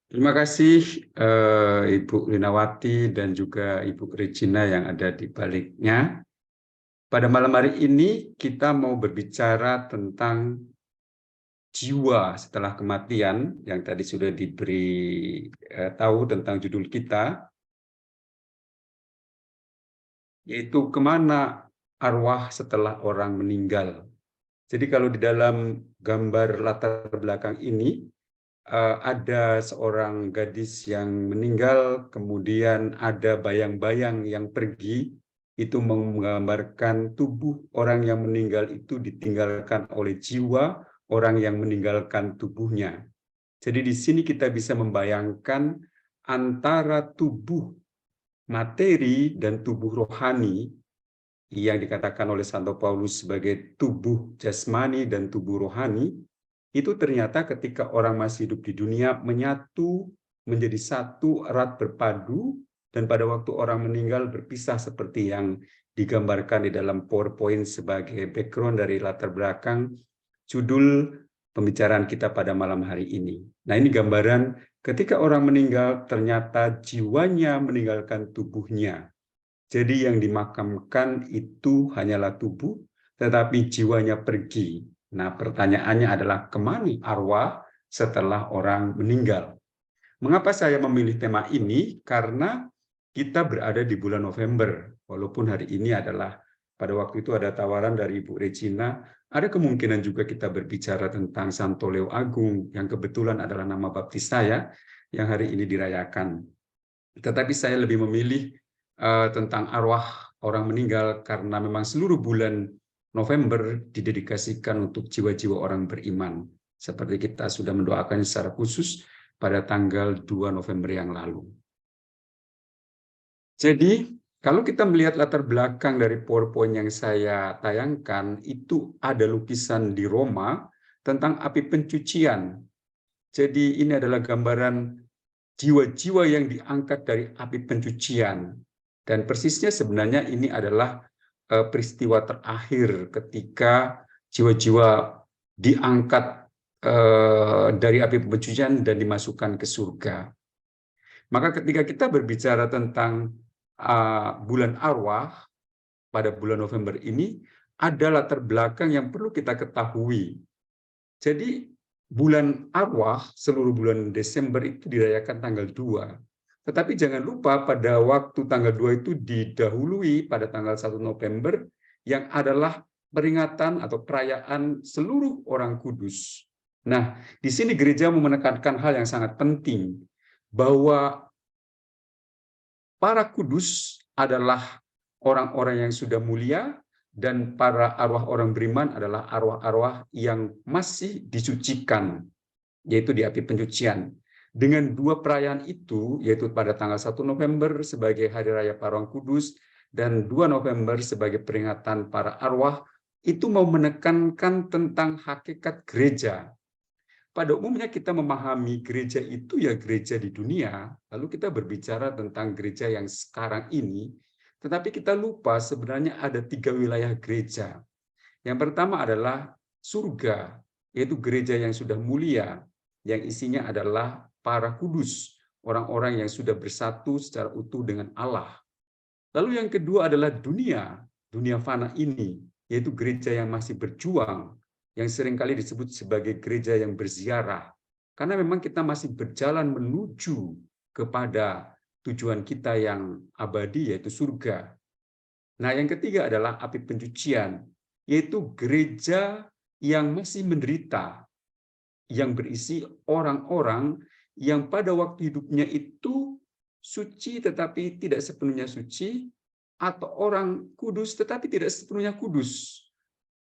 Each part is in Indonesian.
Terima kasih Ibu Linawati dan juga Ibu Regina yang ada di baliknya. Pada malam hari ini kita mau berbicara tentang jiwa setelah kematian yang tadi sudah diberi tahu tentang judul kita, yaitu kemana arwah setelah orang meninggal. Jadi kalau di dalam gambar latar belakang ini ada seorang gadis yang meninggal, kemudian ada bayang-bayang yang pergi, itu menggambarkan tubuh orang yang meninggal itu ditinggalkan oleh jiwa orang yang meninggalkan tubuhnya. Jadi di sini kita bisa membayangkan antara tubuh materi dan tubuh rohani yang dikatakan oleh Santo Paulus sebagai tubuh jasmani dan tubuh rohani, itu ternyata ketika orang masih hidup di dunia menyatu menjadi satu erat berpadu, dan pada waktu orang meninggal berpisah seperti yang digambarkan di dalam PowerPoint sebagai background dari latar belakang judul pembicaraan kita pada malam hari ini. Nah, ini gambaran ketika orang meninggal ternyata jiwanya meninggalkan tubuhnya. Jadi yang dimakamkan itu hanyalah tubuh, tetapi jiwanya pergi. Nah, pertanyaannya adalah kemana arwah setelah orang meninggal? Mengapa saya memilih tema ini? Karena kita berada di bulan November, walaupun hari ini adalah pada waktu itu ada tawaran dari Ibu Regina, ada kemungkinan juga kita berbicara tentang Santo Leo Agung, yang kebetulan adalah nama baptis saya, yang hari ini dirayakan. Tetapi saya lebih memilih tentang arwah orang meninggal karena memang seluruh bulan November didedikasikan untuk jiwa-jiwa orang beriman. Seperti kita sudah mendoakan secara khusus pada tanggal 2 November yang lalu. Jadi, kalau kita melihat latar belakang dari PowerPoint yang saya tayangkan, itu ada lukisan di Roma tentang api pencucian. Jadi ini adalah gambaran jiwa-jiwa yang diangkat dari api pencucian. Dan persisnya sebenarnya ini adalah peristiwa terakhir ketika jiwa-jiwa diangkat dari api pencucian dan dimasukkan ke surga. Maka ketika kita berbicara tentang bulan arwah pada bulan November ini, ada latar belakang yang perlu kita ketahui. Jadi bulan arwah seluruh bulan Desember itu dirayakan tanggal 2. Tetapi jangan lupa pada waktu tanggal 2 itu didahului pada tanggal 1 November yang adalah peringatan atau perayaan seluruh orang kudus. Nah, di sini gereja mau menekankan hal yang sangat penting, bahwa para kudus adalah orang-orang yang sudah mulia, dan para arwah orang beriman adalah arwah-arwah yang masih disucikan, yaitu di api pencucian. Dengan dua perayaan itu, yaitu pada tanggal 1 November sebagai Hari Raya para Orang Kudus, dan 2 November sebagai peringatan para arwah, itu mau menekankan tentang hakikat gereja. Pada umumnya kita memahami gereja itu ya gereja di dunia, lalu kita berbicara tentang gereja yang sekarang ini, tetapi kita lupa sebenarnya ada 3 wilayah gereja. Yang pertama adalah surga, yaitu gereja yang sudah mulia, yang isinya adalah para kudus, orang-orang yang sudah bersatu secara utuh dengan Allah. Lalu yang kedua adalah dunia, dunia fana ini, yaitu gereja yang masih berjuang, yang seringkali disebut sebagai gereja yang berziarah. Karena memang kita masih berjalan menuju kepada tujuan kita yang abadi, yaitu surga. Nah, yang ketiga adalah api pencucian, yaitu gereja yang masih menderita, yang berisi orang-orang yang pada waktu hidupnya itu suci tetapi tidak sepenuhnya suci, atau orang kudus tetapi tidak sepenuhnya kudus.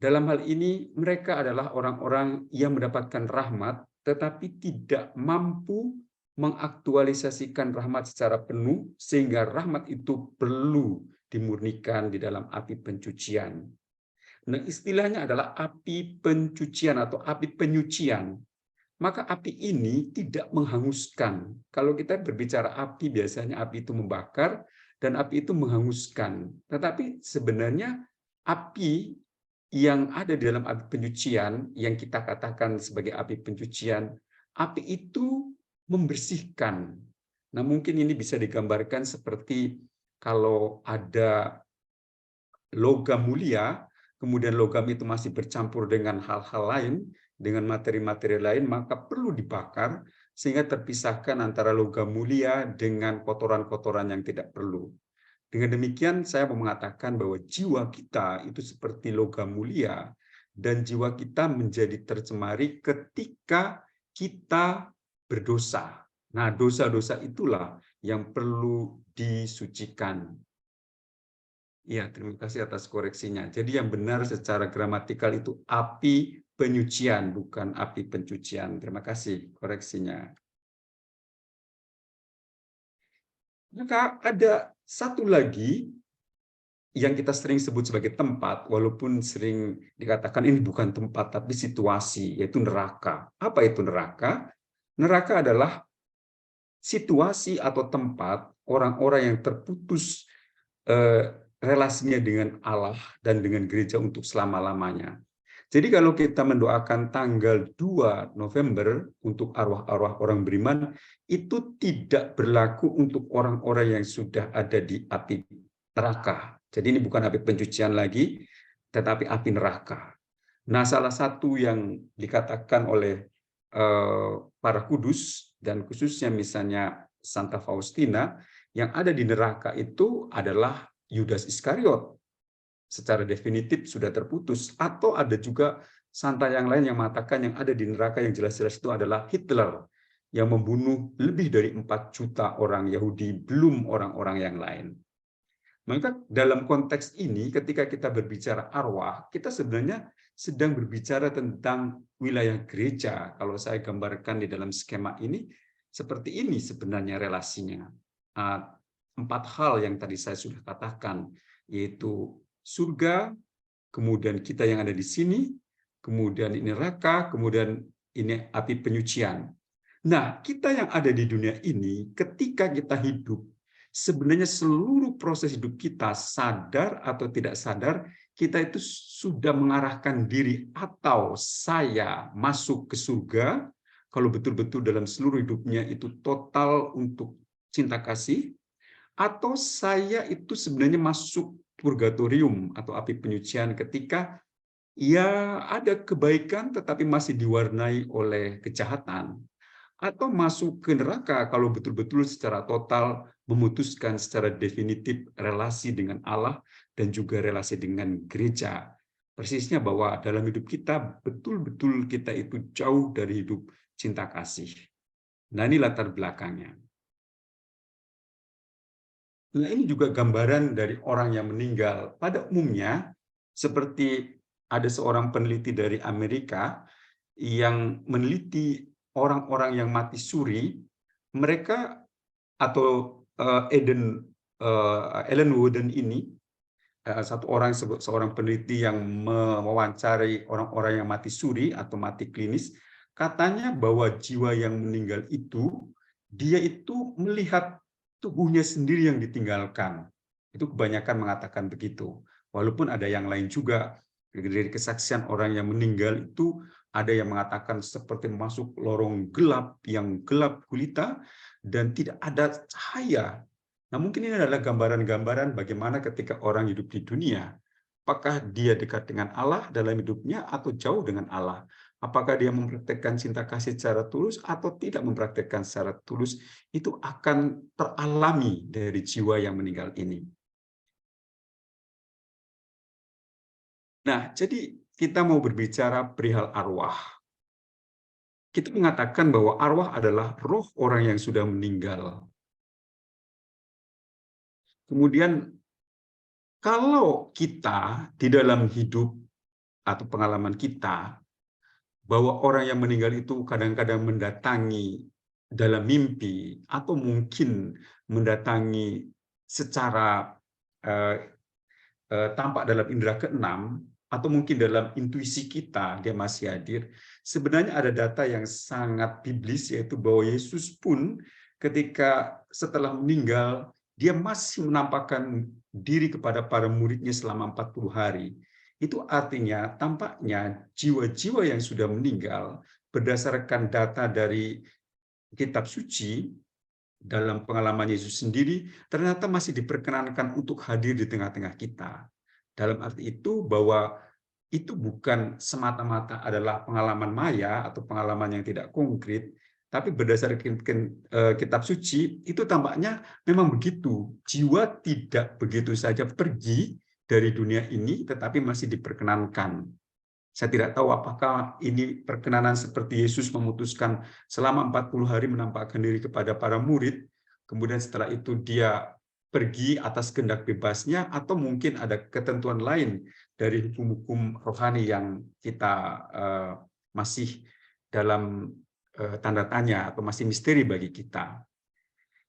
Dalam hal ini mereka adalah orang-orang yang mendapatkan rahmat tetapi tidak mampu mengaktualisasikan rahmat secara penuh, sehingga rahmat itu perlu dimurnikan di dalam api pencucian. Nah, istilahnya adalah api pencucian atau api penyucian. Maka api ini tidak menghanguskan. Kalau kita berbicara api, biasanya api itu membakar dan api itu menghanguskan. Tetapi sebenarnya api yang ada di dalam api pencucian, yang kita katakan sebagai api pencucian, api itu membersihkan. Nah, mungkin ini bisa digambarkan seperti kalau ada logam mulia, kemudian logam itu masih bercampur dengan hal-hal lain, dengan materi-materi lain, maka perlu dibakar sehingga terpisahkan antara logam mulia dengan kotoran-kotoran yang tidak perlu. Dengan demikian, saya mau mengatakan bahwa jiwa kita itu seperti logam mulia, dan jiwa kita menjadi tercemari ketika kita berdosa. Nah, dosa-dosa itulah yang perlu disucikan. Ya, terima kasih atas koreksinya. Jadi yang benar secara gramatikal itu api penyucian, bukan api pencucian. Terima kasih koreksinya. Maka ada satu lagi yang kita sering sebut sebagai tempat, walaupun sering dikatakan ini bukan tempat, tapi situasi, yaitu neraka. Apa itu neraka? Neraka adalah situasi atau tempat orang-orang yang terputus relasinya dengan Allah dan dengan gereja untuk selama-lamanya. Jadi kalau kita mendoakan tanggal 2 November untuk arwah-arwah orang beriman, itu tidak berlaku untuk orang-orang yang sudah ada di api neraka. Jadi ini bukan api pencucian lagi, tetapi api neraka. Nah, salah satu yang dikatakan oleh para kudus, dan khususnya misalnya Santa Faustina, yang ada di neraka itu adalah Yudas Iskariot. Secara definitif sudah terputus. Atau ada juga santa yang lain yang mengatakan yang ada di neraka yang jelas-jelas itu adalah Hitler, yang membunuh lebih dari 4 juta orang Yahudi, belum orang-orang yang lain. Maka dalam konteks ini, ketika kita berbicara arwah, kita sebenarnya sedang berbicara tentang wilayah gereja. Kalau saya gambarkan di dalam skema ini, seperti ini sebenarnya relasinya. 4 hal yang tadi saya sudah katakan, yaitu surga, kemudian kita yang ada di sini, kemudian ini neraka, kemudian ini api penyucian. Nah, kita yang ada di dunia ini, ketika kita hidup, sebenarnya seluruh proses hidup kita, sadar atau tidak sadar, kita itu sudah mengarahkan diri atau saya masuk ke surga, kalau betul-betul dalam seluruh hidupnya itu total untuk cinta kasih, atau saya itu sebenarnya masuk purgatorium atau api penyucian ketika ya ada kebaikan tetapi masih diwarnai oleh kejahatan, atau masuk ke neraka kalau betul-betul secara total memutuskan secara definitif relasi dengan Allah dan juga relasi dengan gereja. Persisnya bahwa dalam hidup kita betul-betul kita itu jauh dari hidup cinta kasih. Nah, ini latar belakangnya. Nah, ini juga gambaran dari orang yang meninggal. Pada umumnya, seperti ada seorang peneliti dari Amerika yang meneliti orang-orang yang mati suri, mereka atau Ellen Wooden ini, seorang peneliti yang mewawancari orang-orang yang mati suri atau mati klinis, katanya bahwa jiwa yang meninggal itu, dia itu melihat tubuhnya sendiri yang ditinggalkan. Itu kebanyakan mengatakan begitu. Walaupun ada yang lain juga, dari kesaksian orang yang meninggal itu, ada yang mengatakan seperti masuk lorong gelap, yang gelap gulita, dan tidak ada cahaya. Nah, mungkin ini adalah gambaran-gambaran bagaimana ketika orang hidup di dunia. Apakah dia dekat dengan Allah dalam hidupnya atau jauh dengan Allah? Apakah dia mempraktekkan cinta kasih secara tulus atau tidak mempraktekkan secara tulus, itu akan teralami dari jiwa yang meninggal ini. Nah, jadi kita mau berbicara perihal arwah. Kita mengatakan bahwa arwah adalah roh orang yang sudah meninggal. Kemudian, kalau kita di dalam hidup atau pengalaman kita, bahwa orang yang meninggal itu kadang-kadang mendatangi dalam mimpi, atau mungkin mendatangi secara tampak dalam indera keenam, atau mungkin dalam intuisi kita, dia masih hadir. Sebenarnya ada data yang sangat biblis, yaitu bahwa Yesus pun ketika setelah meninggal, dia masih menampakkan diri kepada para muridnya selama 40 hari. Itu artinya tampaknya jiwa-jiwa yang sudah meninggal berdasarkan data dari kitab suci dalam pengalaman Yesus sendiri ternyata masih diperkenankan untuk hadir di tengah-tengah kita. Dalam arti itu bahwa itu bukan semata-mata adalah pengalaman maya atau pengalaman yang tidak konkret, tapi berdasarkan kitab suci itu tampaknya memang begitu. Jiwa tidak begitu saja pergi dari dunia ini, tetapi masih diperkenankan. Saya tidak tahu apakah ini perkenanan seperti Yesus memutuskan selama 40 hari menampakkan diri kepada para murid, kemudian setelah itu dia pergi atas kehendak bebasnya, atau mungkin ada ketentuan lain dari hukum-hukum rohani yang kita masih dalam tanda tanya atau masih misteri bagi kita.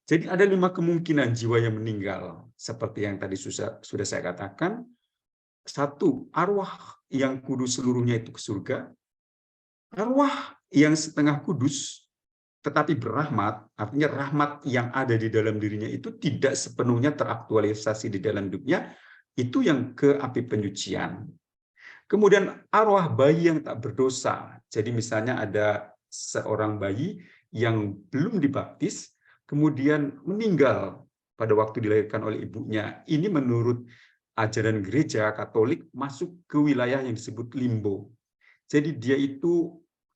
Jadi ada 5 kemungkinan jiwa yang meninggal, seperti yang tadi sudah saya katakan. 1, arwah yang kudus seluruhnya itu ke surga. Arwah yang setengah kudus tetapi berahmat, artinya rahmat yang ada di dalam dirinya itu tidak sepenuhnya teraktualisasi di dalam hidupnya, itu yang ke api penyucian. Kemudian arwah bayi yang tak berdosa. Jadi misalnya ada seorang bayi yang belum dibaptis, kemudian meninggal pada waktu dilahirkan oleh ibunya. Ini menurut ajaran gereja Katolik masuk ke wilayah yang disebut limbo. Jadi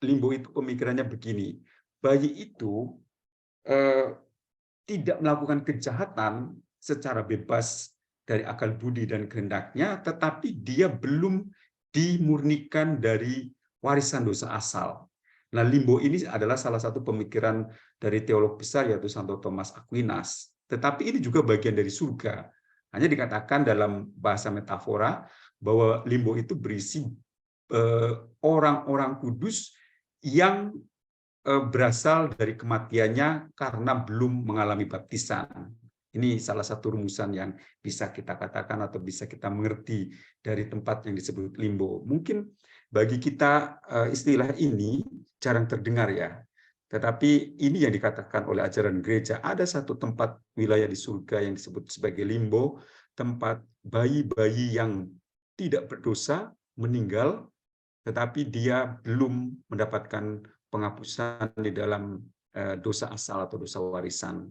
limbo itu pemikirannya begini, bayi itu tidak melakukan kejahatan secara bebas dari akal budi dan kehendaknya, tetapi dia belum dimurnikan dari warisan dosa asal. Nah, limbo ini adalah salah satu pemikiran dari teolog besar yaitu Santo Thomas Aquinas. Tetapi ini juga bagian dari surga. Hanya dikatakan dalam bahasa metafora bahwa limbo itu berisi orang-orang kudus yang berasal dari kematiannya karena belum mengalami baptisan. Ini salah satu rumusan yang bisa kita katakan atau bisa kita mengerti dari tempat yang disebut limbo. Mungkin bagi kita istilah ini jarang terdengar ya. Tetapi ini yang dikatakan oleh ajaran gereja, ada satu tempat wilayah di surga yang disebut sebagai limbo, tempat bayi-bayi yang tidak berdosa meninggal, tetapi dia belum mendapatkan penghapusan di dalam dosa asal atau dosa warisan.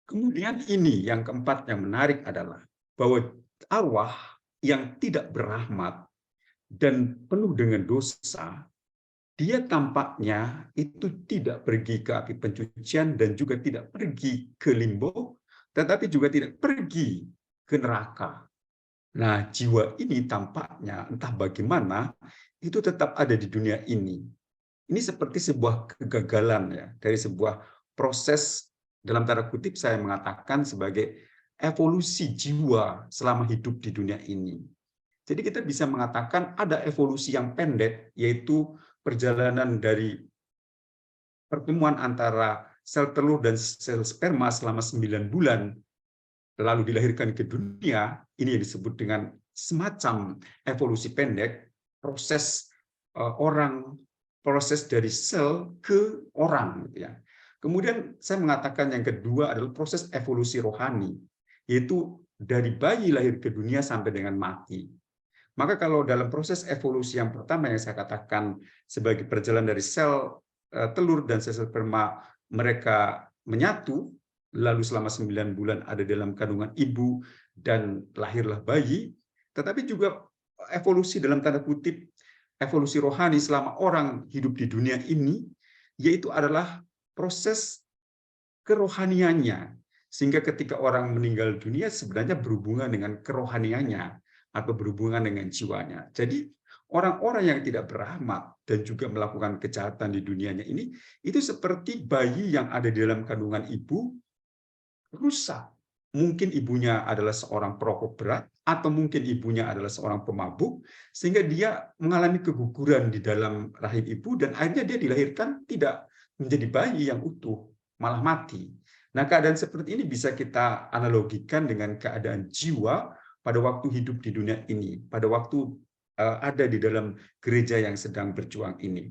Kemudian ini yang keempat yang menarik adalah bahwa arwah yang tidak berahmat dan penuh dengan dosa, dia tampaknya itu tidak pergi ke api pencucian dan juga tidak pergi ke limbo, tetapi juga tidak pergi ke neraka. Nah, jiwa ini tampaknya entah bagaimana itu tetap ada di dunia ini. Ini seperti sebuah kegagalan ya, dari sebuah proses, dalam tanda kutip saya mengatakan sebagai evolusi jiwa selama hidup di dunia ini. Jadi kita bisa mengatakan ada evolusi yang pendek, yaitu perjalanan dari pertemuan antara sel telur dan sel sperma selama 9 bulan, lalu dilahirkan ke dunia. Ini yang disebut dengan semacam evolusi pendek, proses proses dari sel ke orang, gitu ya. Kemudian saya mengatakan yang kedua adalah proses evolusi rohani, yaitu dari bayi lahir ke dunia sampai dengan mati. Maka kalau dalam proses evolusi yang pertama yang saya katakan sebagai perjalanan dari sel telur dan sel sperma mereka menyatu, lalu selama 9 bulan ada dalam kandungan ibu dan lahirlah bayi, tetapi juga evolusi dalam tanda kutip, evolusi rohani selama orang hidup di dunia ini, yaitu adalah proses kerohaniannya. Sehingga ketika orang meninggal dunia sebenarnya berhubungan dengan kerohaniannya atau berhubungan dengan jiwanya. Jadi orang-orang yang tidak berahmat dan juga melakukan kejahatan di dunianya ini, itu seperti bayi yang ada di dalam kandungan ibu, rusak. Mungkin ibunya adalah seorang perokok berat, atau mungkin ibunya adalah seorang pemabuk, sehingga dia mengalami keguguran di dalam rahim ibu, dan akhirnya dia dilahirkan tidak menjadi bayi yang utuh, malah mati. Nah, keadaan seperti ini bisa kita analogikan dengan keadaan jiwa pada waktu hidup di dunia ini, pada waktu ada di dalam gereja yang sedang berjuang ini.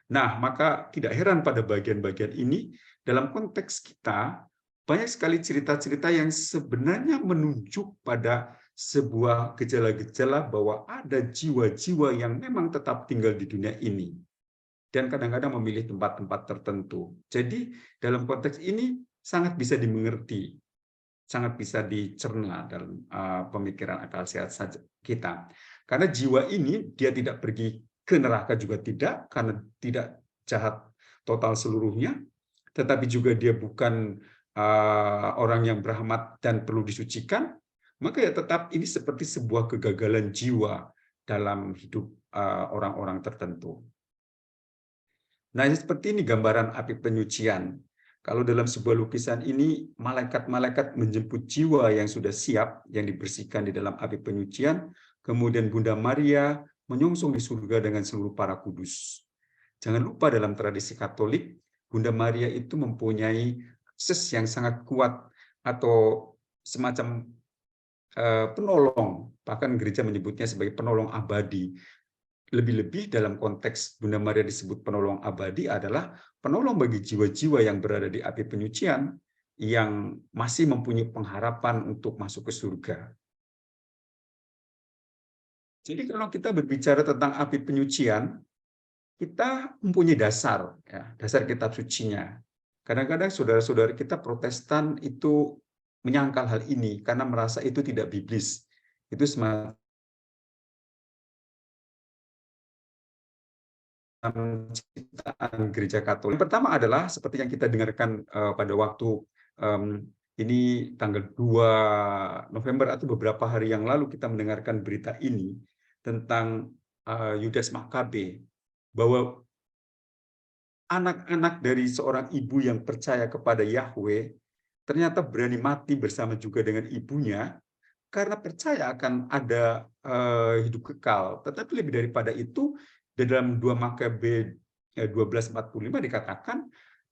Nah, maka tidak heran pada bagian-bagian ini, dalam konteks kita, banyak sekali cerita-cerita yang sebenarnya menunjuk pada sebuah gejala-gejala bahwa ada jiwa-jiwa yang memang tetap tinggal di dunia ini. dan kadang-kadang memilih tempat-tempat tertentu. Jadi dalam konteks ini sangat bisa dimengerti, sangat bisa dicerna dalam pemikiran akal sehat saja kita. Karena jiwa ini dia tidak pergi ke neraka juga tidak, karena tidak jahat total seluruhnya, tetapi juga dia bukan orang yang berahmat dan perlu disucikan, maka ya tetap ini seperti sebuah kegagalan jiwa dalam hidup orang-orang tertentu. Nah, seperti ini gambaran api penyucian. Kalau dalam sebuah lukisan ini, malaikat-malaikat menjemput jiwa yang sudah siap, yang dibersihkan di dalam api penyucian, kemudian Bunda Maria menyongsong di surga dengan seluruh para kudus. Jangan lupa dalam tradisi Katolik, Bunda Maria itu mempunyai akses yang sangat kuat atau semacam penolong, bahkan gereja menyebutnya sebagai penolong abadi. Lebih-lebih dalam konteks Bunda Maria disebut penolong abadi adalah penolong bagi jiwa-jiwa yang berada di api penyucian yang masih mempunyai pengharapan untuk masuk ke surga. Jadi kalau kita berbicara tentang api penyucian, kita mempunyai dasar, ya, dasar kitab sucinya. Kadang-kadang saudara-saudara kita Protestan itu menyangkal hal ini karena merasa itu tidak biblis. Itu semacam ciptaan gereja Katolik. Yang pertama adalah seperti yang kita dengarkan pada waktu ini tanggal 2 November atau beberapa hari yang lalu kita mendengarkan berita ini tentang Yudas Makabe, bahwa anak-anak dari seorang ibu yang percaya kepada Yahweh ternyata berani mati bersama juga dengan ibunya karena percaya akan ada hidup kekal. Tetapi lebih daripada itu, di dalam 2 Makabe 12:45 dikatakan,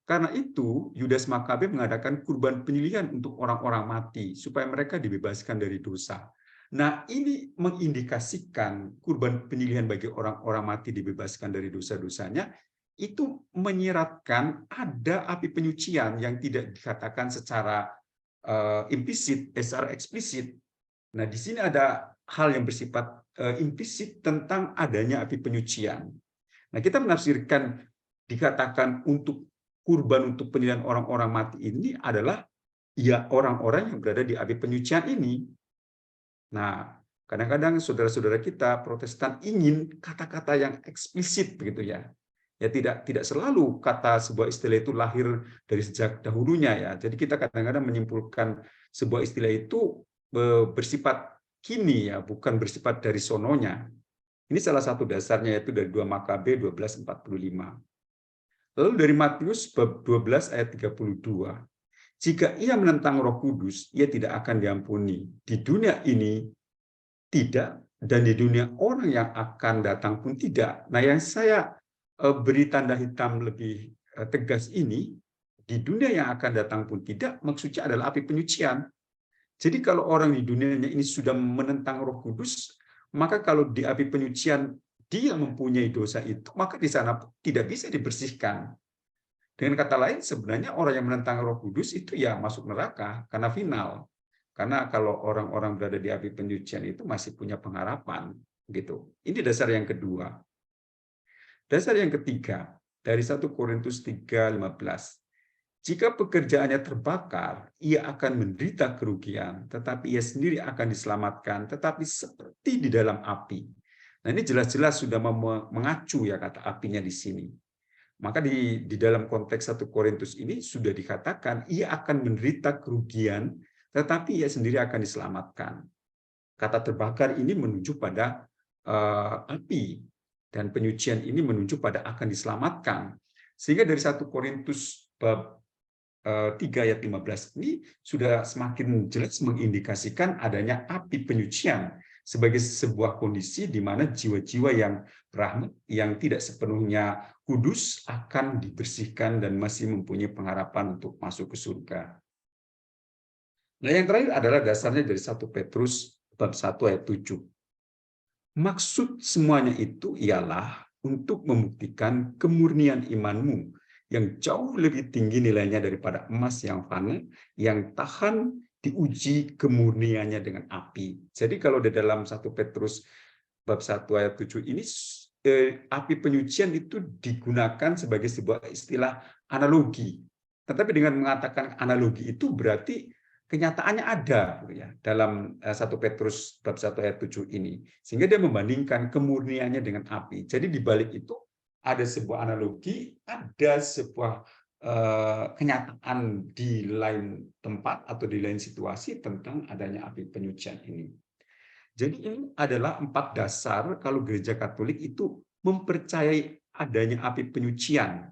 karena itu Yudas Makabe mengadakan kurban penyembelihan untuk orang-orang mati supaya mereka dibebaskan dari dosa. Nah, ini mengindikasikan kurban penyembelihan bagi orang-orang mati dibebaskan dari dosa-dosanya itu menyiratkan ada api penyucian yang tidak dikatakan secara implisit, secara eksplisit. Nah, di sini ada hal yang bersifat implisit tentang adanya api penyucian. Nah, kita menafsirkan dikatakan untuk kurban untuk penyembelihan orang-orang mati ini adalah ya orang-orang yang berada di api penyucian ini. Nah, kadang-kadang saudara-saudara kita Protestan ingin kata-kata yang eksplisit begitu ya. Ya tidak selalu kata sebuah istilah itu lahir dari sejak dahulunya ya. Jadi kita kadang-kadang menyimpulkan sebuah istilah itu bersifat kini ya, bukan bersifat dari sononya. Ini salah satu dasarnya yaitu dari 2 Makabe 12:45. Lalu dari Matius bab 12 ayat 32. Jika ia menentang Roh Kudus, ia tidak akan diampuni. Di dunia ini tidak, dan di dunia orang yang akan datang pun tidak. Nah, yang saya beri tanda hitam lebih tegas ini, di dunia yang akan datang pun tidak, maksudnya adalah api penyucian. Jadi kalau orang di dunianya ini sudah menentang Roh Kudus, maka kalau di api penyucian dia mempunyai dosa itu, maka di sana tidak bisa dibersihkan. Dengan kata lain, sebenarnya orang yang menentang Roh Kudus itu ya masuk neraka karena final. Karena kalau orang-orang berada di api penyucian itu masih punya pengharapan, gitu. Ini dasar yang kedua. Dasar yang ketiga, dari 1 Korintus 3:15. Jika pekerjaannya terbakar, ia akan menderita kerugian, tetapi ia sendiri akan diselamatkan, tetapi seperti di dalam api. Nah, ini jelas-jelas sudah mengacu ya kata apinya di sini. Maka di dalam konteks 1 Korintus ini sudah dikatakan ia akan menderita kerugian, tetapi ia sendiri akan diselamatkan. Kata terbakar ini menunjuk pada api, dan penyucian ini menunjuk pada akan diselamatkan. Sehingga dari 1 Korintus bab 3 ayat 15 ini sudah semakin jelas mengindikasikan adanya api penyucian sebagai sebuah kondisi di mana jiwa-jiwa yang rahmat, yang tidak sepenuhnya kudus akan dibersihkan dan masih mempunyai pengharapan untuk masuk ke surga. Nah, yang terakhir adalah dasarnya dari 1 Petrus bab 1 ayat 7. Maksud semuanya itu ialah untuk membuktikan kemurnian imanmu yang jauh lebih tinggi nilainya daripada emas yang fana, yang tahan diuji kemurniannya dengan api. Jadi kalau di dalam 1 Petrus bab 1 ayat 7 ini api penyucian itu digunakan sebagai sebuah istilah analogi. Tetapi dengan mengatakan analogi itu berarti kenyataannya ada gitu ya, dalam 1 Petrus bab 1 ayat 7 ini. Sehingga dia membandingkan kemurniannya dengan api. Jadi di balik itu ada sebuah analogi, ada sebuah kenyataan di lain tempat atau di lain situasi tentang adanya api penyucian ini. Jadi ini adalah 4 dasar kalau gereja Katolik itu mempercayai adanya api penyucian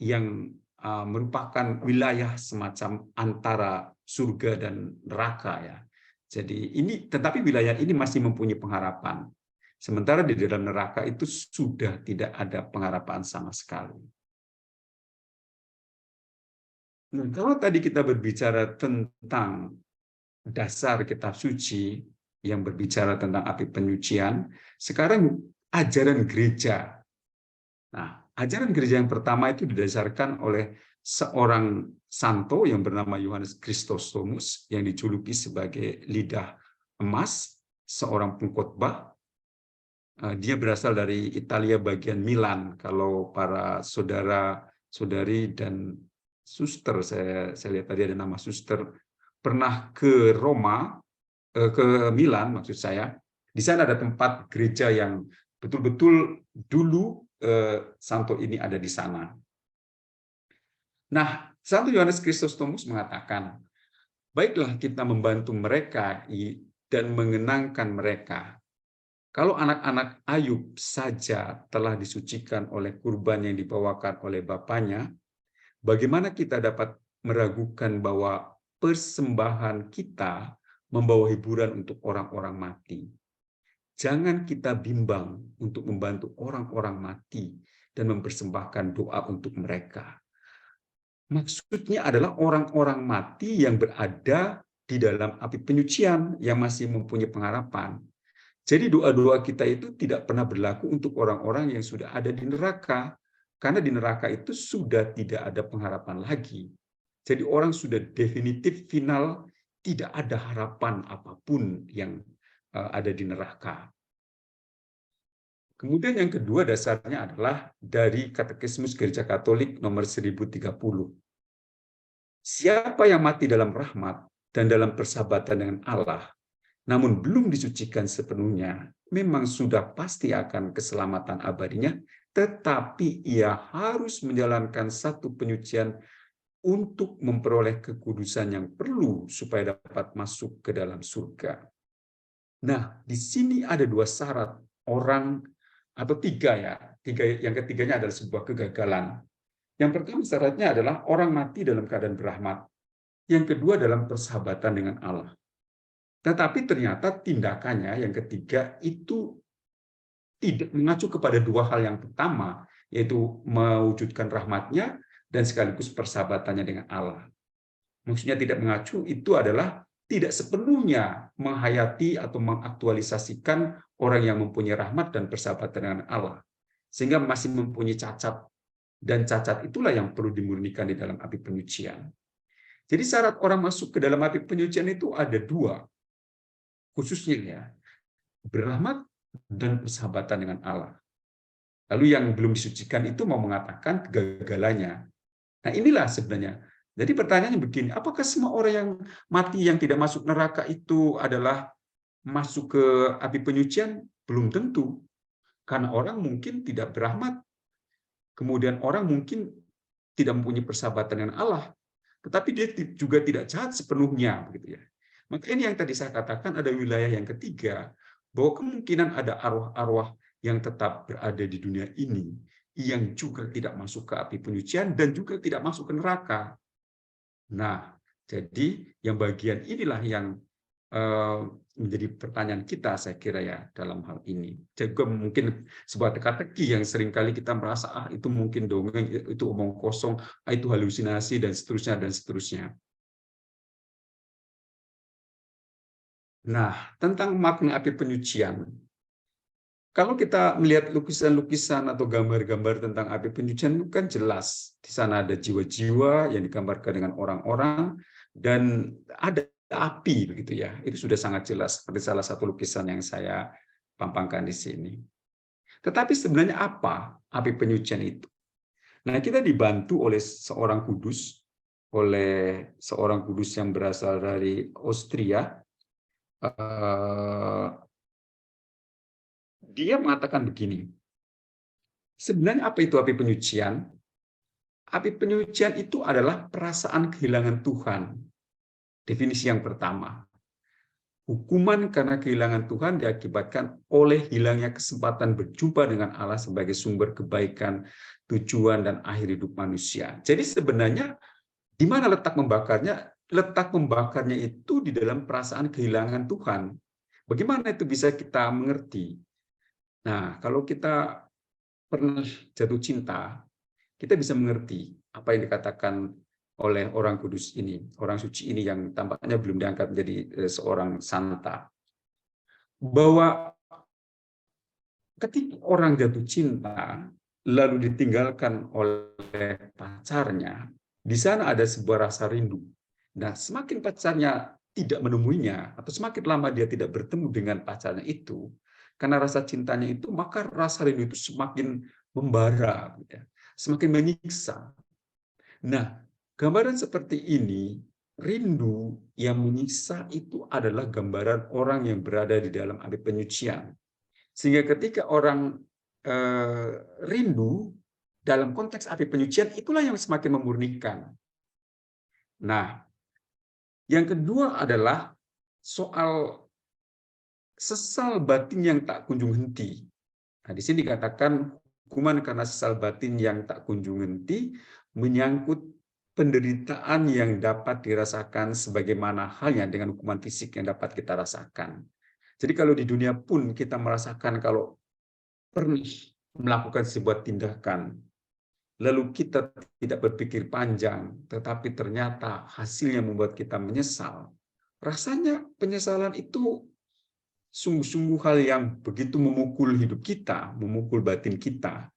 yang merupakan wilayah semacam antara surga dan neraka ya. Jadi ini, tetapi wilayah ini masih mempunyai pengharapan. Sementara di dalam neraka itu sudah tidak ada pengharapan sama sekali. Nah, kalau tadi kita berbicara tentang dasar kitab suci yang berbicara tentang api penyucian, sekarang ajaran gereja. Nah, ajaran gereja yang pertama itu didasarkan oleh seorang santo yang bernama Yohanes Chrysostomus yang dijuluki sebagai lidah emas, seorang pengkhotbah. Dia berasal dari Italia bagian Milan. Kalau para saudara-saudari dan suster, saya lihat tadi ada nama suster, pernah ke Roma, ke Milan maksud saya, di sana ada tempat gereja yang betul-betul dulu santo ini ada di sana. Nah, Santo Yohanes Chrysostomus mengatakan, baiklah kita membantu mereka dan mengenangkan mereka. Kalau anak-anak Ayub saja telah disucikan oleh kurban yang dibawakan oleh bapaknya, bagaimana kita dapat meragukan bahwa persembahan kita membawa hiburan untuk orang-orang mati? Jangan kita bimbang untuk membantu orang-orang mati dan mempersembahkan doa untuk mereka. Maksudnya adalah orang-orang mati yang berada di dalam api penyucian yang masih mempunyai pengharapan. Jadi doa-doa kita itu tidak pernah berlaku untuk orang-orang yang sudah ada di neraka. Karena di neraka itu sudah tidak ada pengharapan lagi. Jadi orang sudah definitif, final, tidak ada harapan apapun yang ada di neraka. Kemudian yang kedua dasarnya adalah dari Katekismus Gereja Katolik nomor 1030. Siapa yang mati dalam rahmat dan dalam persahabatan dengan Allah, namun belum disucikan sepenuhnya, memang sudah pasti akan keselamatan abadinya, tetapi ia harus menjalankan satu penyucian untuk memperoleh kekudusan yang perlu supaya dapat masuk ke dalam surga. Nah, di sini ada 2 syarat orang, atau 3 ya. Yang ketiganya adalah sebuah kegagalan. Yang pertama syaratnya adalah orang mati dalam keadaan berahmat. Yang kedua dalam persahabatan dengan Allah. Tetapi ternyata tindakannya yang ketiga itu tidak mengacu kepada 2 hal yang pertama, yaitu mewujudkan rahmatnya dan sekaligus persahabatannya dengan Allah. Maksudnya tidak mengacu itu adalah tidak sepenuhnya menghayati atau mengaktualisasikan orang yang mempunyai rahmat dan persahabatan dengan Allah. Sehingga masih mempunyai cacat, dan cacat itulah yang perlu dimurnikan di dalam api penyucian. Jadi syarat orang masuk ke dalam api penyucian itu ada 2. Khususnya ya, berahmat dan persahabatan dengan Allah. Lalu yang belum disucikan itu mau mengatakan kegagalannya. Nah inilah sebenarnya. Jadi pertanyaannya begini, apakah semua orang yang mati yang tidak masuk neraka itu adalah masuk ke api penyucian? Belum tentu. Karena orang mungkin tidak berahmat. Kemudian orang mungkin tidak mempunyai persahabatan dengan Allah. Tetapi dia juga tidak jahat sepenuhnya. Begitu ya. Maka ini yang tadi saya katakan ada wilayah yang ketiga, bahwa kemungkinan ada arwah-arwah yang tetap berada di dunia ini, yang juga tidak masuk ke api penyucian dan juga tidak masuk ke neraka. Nah, jadi yang bagian inilah yang menjadi pertanyaan kita, saya kira ya, dalam hal ini. Juga mungkin sebuah teka-teki yang seringkali kita merasa, itu mungkin dongeng, itu omong kosong, itu halusinasi, dan seterusnya, dan seterusnya. Nah, tentang makna api penyucian. Kalau kita melihat lukisan-lukisan atau gambar-gambar tentang api penyucian itu kan jelas. Di sana ada jiwa-jiwa yang digambarkan dengan orang-orang dan ada api begitu ya. Itu sudah sangat jelas seperti salah satu lukisan yang saya pampangkan di sini. Tetapi sebenarnya apa api penyucian itu? Nah, kita dibantu oleh seorang kudus yang berasal dari Austria. Dia mengatakan begini, sebenarnya apa itu api penyucian? Api penyucian itu adalah perasaan kehilangan Tuhan. Definisi yang pertama. Hukuman karena kehilangan Tuhan diakibatkan oleh hilangnya kesempatan berjumpa dengan Allah sebagai sumber kebaikan, tujuan, dan akhir hidup manusia. Jadi sebenarnya di mana letak membakarnya? Letak membakarnya itu di dalam perasaan kehilangan Tuhan. Bagaimana itu bisa kita mengerti? Nah, kalau kita pernah jatuh cinta, kita bisa mengerti apa yang dikatakan oleh orang kudus ini, orang suci ini yang tampaknya belum diangkat menjadi seorang santa. Bahwa ketika orang jatuh cinta, lalu ditinggalkan oleh pacarnya, di sana ada sebuah rasa rindu. Nah, semakin pacarnya tidak menemuinya, atau semakin lama dia tidak bertemu dengan pacarnya itu, karena rasa cintanya itu, maka rasa rindu itu semakin membara, semakin menyiksa. Nah, gambaran seperti ini, rindu yang menyiksa itu adalah gambaran orang yang berada di dalam api penyucian. Sehingga ketika orang rindu dalam konteks api penyucian, itulah yang semakin memurnikan. Nah, yang kedua adalah soal sesal batin yang tak kunjung henti. Nah, di sini dikatakan hukuman karena sesal batin yang tak kunjung henti menyangkut penderitaan yang dapat dirasakan sebagaimana halnya dengan hukuman fisik yang dapat kita rasakan. Jadi kalau di dunia pun kita merasakan kalau pernah melakukan sebuah tindakan, lalu kita tidak berpikir panjang, tetapi ternyata hasilnya membuat kita menyesal. Rasanya penyesalan itu sungguh-sungguh hal yang begitu memukul hidup kita, memukul batin kita.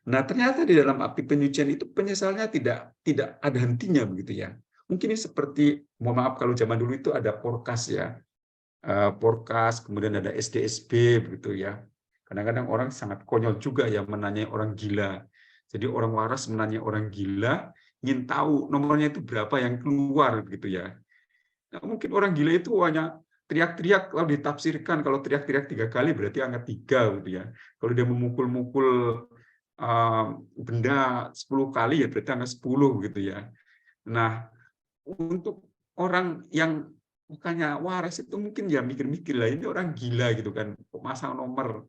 Nah, ternyata di dalam api penyucian itu penyesalannya tidak ada hentinya begitu ya. Mungkin ini seperti, mohon maaf kalau zaman dulu itu ada porkas ya, porkas, kemudian ada SDSB begitu ya. Kadang-kadang orang sangat konyol juga ya menanyai orang gila. Jadi orang waras menanyai orang gila, ingin tahu nomornya itu berapa yang keluar begitu ya. Nah, mungkin orang gila itu hanya teriak-teriak, lalu ditafsirkan kalau teriak-teriak 3 kali berarti angka 3 gitu ya. Kalau dia memukul-mukul benda 10 kali ya berarti angka 10 gitu ya. Nah, untuk orang yang bukannya waras itu mungkin ya mikir-mikir lah ini orang gila gitu kan, masang nomor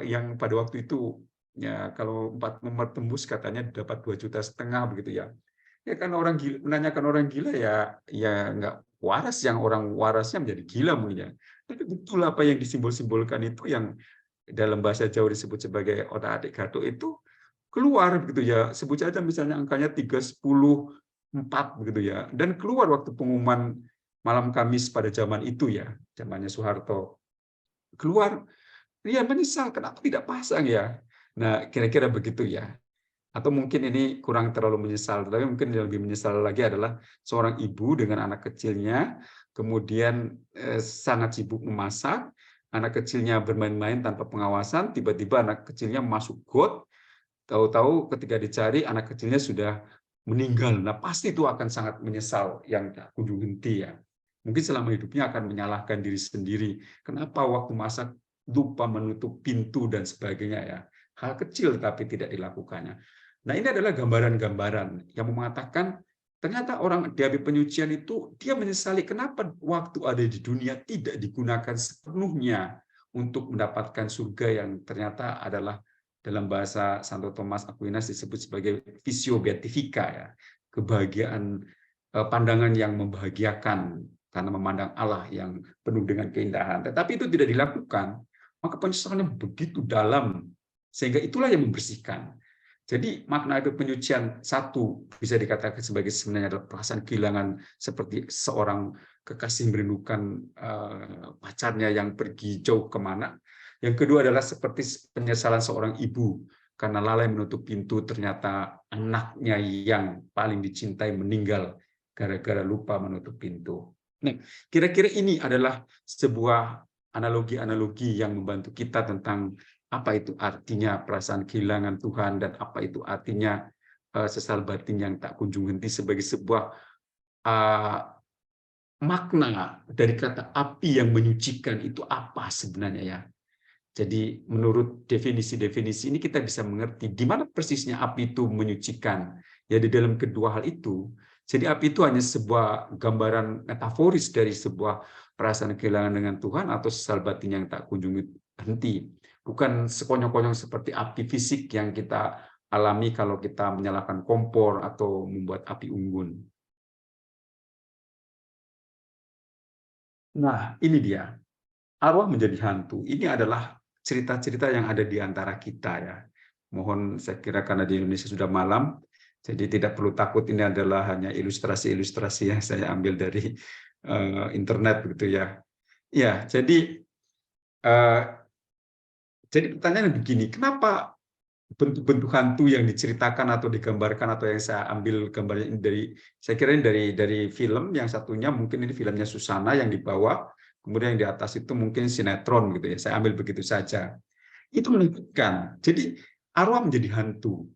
yang pada waktu itu ya kalau 4 nomor tembus katanya dapat 2,5 juta begitu ya. Ya kan orang gila, menanyakan orang gila ya nggak waras, yang orang warasnya menjadi gila mungkin ya. Tapi betul apa yang disimbol-simbolkan itu yang dalam bahasa Jawa disebut sebagai otak-atik gathuk itu keluar begitu ya. Sebut saja misalnya angkanya 3, 10, 4 begitu ya. Dan keluar waktu pengumuman malam Kamis pada zaman itu ya, zamannya Soeharto. Keluar, dia menyesal kenapa tidak pasang ya. Nah, kira-kira begitu ya. Atau mungkin ini kurang terlalu menyesal, tapi mungkin yang lebih menyesal lagi adalah seorang ibu dengan anak kecilnya, kemudian sangat sibuk memasak, anak kecilnya bermain-main tanpa pengawasan, tiba-tiba anak kecilnya masuk got, tahu-tahu ketika dicari anak kecilnya sudah meninggal. Nah, pasti itu akan sangat menyesal yang tak kunjung henti ya. Mungkin selama hidupnya akan menyalahkan diri sendiri. Kenapa waktu masak lupa menutup pintu dan sebagainya ya. Hal kecil tapi tidak dilakukannya. Nah, ini adalah gambaran-gambaran yang mengatakan ternyata orang di api penyucian itu dia menyesali kenapa waktu ada di dunia tidak digunakan sepenuhnya untuk mendapatkan surga yang ternyata adalah dalam bahasa Santo Thomas Aquinas disebut sebagai visio beatifica ya, kebahagiaan pandangan yang membahagiakan karena memandang Allah yang penuh dengan keindahan. Tetapi itu tidak dilakukan, maka penyesalannya begitu dalam sehingga itulah yang membersihkan. Jadi makna itu penyucian satu bisa dikatakan sebagai sebenarnya adalah perasaan kehilangan seperti seorang kekasih merindukan pacarnya yang pergi jauh kemana. Yang kedua adalah seperti penyesalan seorang ibu karena lalai menutup pintu, ternyata anaknya yang paling dicintai meninggal gara-gara lupa menutup pintu. Nah, kira-kira ini adalah sebuah analogi-analogi yang membantu kita tentang apa itu artinya perasaan kehilangan Tuhan, dan apa itu artinya sesal batin yang tak kunjung henti sebagai sebuah makna dari kata api yang menyucikan itu apa sebenarnya ya. Jadi menurut definisi-definisi ini kita bisa mengerti di mana persisnya api itu menyucikan. Ya di dalam kedua hal itu. Jadi api itu hanya sebuah gambaran metaforis dari sebuah perasaan kehilangan dengan Tuhan atau sesal batin yang tak kunjung henti. Bukan sekonyong-konyong seperti api fisik yang kita alami kalau kita menyalakan kompor atau membuat api unggun. Nah, ini dia. Arwah menjadi hantu. Ini adalah cerita-cerita yang ada di antara kita ya. Mohon saya kira karena di Indonesia sudah malam, jadi tidak perlu takut ini adalah hanya ilustrasi-ilustrasi yang saya ambil dari internet begitu ya. Ya, uh, jadi pertanyaannya begini, kenapa bentuk-bentuk hantu yang diceritakan atau digambarkan atau yang saya ambil gambarnya ini dari, saya kira ini dari film, yang satunya mungkin ini filmnya Susana yang di bawah, kemudian yang di atas itu mungkin sinetron gitu ya. Saya ambil begitu saja. Itu menakutkan. Jadi arwah menjadi hantu,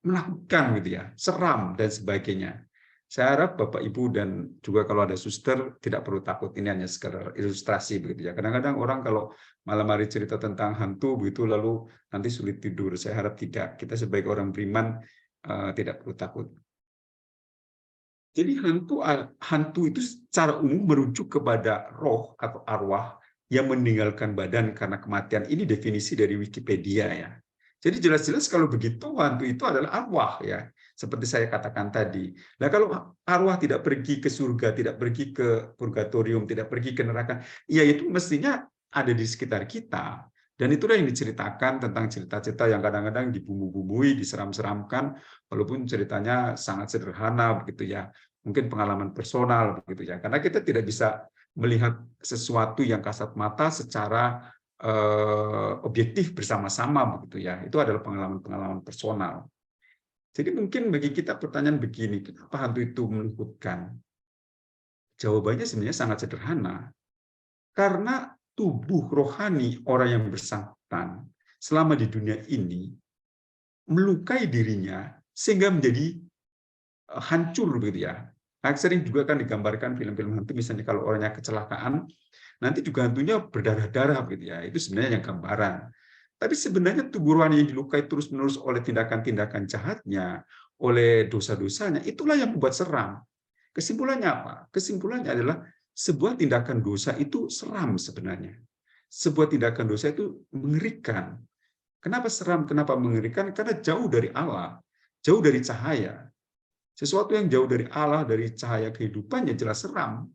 menakutkan gitu ya, seram dan sebagainya. Saya harap Bapak Ibu dan juga kalau ada suster tidak perlu takut, ini hanya sekedar ilustrasi begitu ya. Kadang-kadang orang kalau malam hari cerita tentang hantu begitu lalu nanti sulit tidur. Saya harap tidak. Kita sebagai orang beriman tidak perlu takut. Jadi hantu itu secara umum merujuk kepada roh atau arwah yang meninggalkan badan karena kematian. Ini definisi dari Wikipedia ya. Jadi jelas-jelas kalau begitu hantu itu adalah arwah ya, seperti saya katakan tadi. Nah kalau arwah tidak pergi ke surga, tidak pergi ke purgatorium, tidak pergi ke neraka, ya itu mestinya ada di sekitar kita. Dan itulah yang diceritakan tentang cerita-cerita yang kadang-kadang dibumbu-bumbui, diseram-seramkan, walaupun ceritanya sangat sederhana begitu ya. Mungkin pengalaman personal begitu ya. Karena kita tidak bisa melihat sesuatu yang kasat mata secara objektif bersama-sama begitu ya. Itu adalah pengalaman-pengalaman personal. Jadi mungkin bagi kita pertanyaan begini, kenapa hantu itu menakutkan? Jawabannya sebenarnya sangat sederhana. Karena tubuh rohani orang yang bersangkutan selama di dunia ini melukai dirinya sehingga menjadi hancur begitu ya. Nah, sering juga kan digambarkan film-film hantu misalnya kalau orangnya kecelakaan nanti juga hantunya berdarah-darah begitu ya. Itu sebenarnya yang gambaran. Tapi sebenarnya tubuh rohani yang dilukai terus-menerus oleh tindakan-tindakan jahatnya, oleh dosa-dosanya, itulah yang membuat seram. Kesimpulannya apa? Kesimpulannya adalah sebuah tindakan dosa itu seram sebenarnya. Sebuah tindakan dosa itu mengerikan. Kenapa seram? Kenapa mengerikan? Karena jauh dari Allah, jauh dari cahaya. Sesuatu yang jauh dari Allah, dari cahaya kehidupannya jelas seram.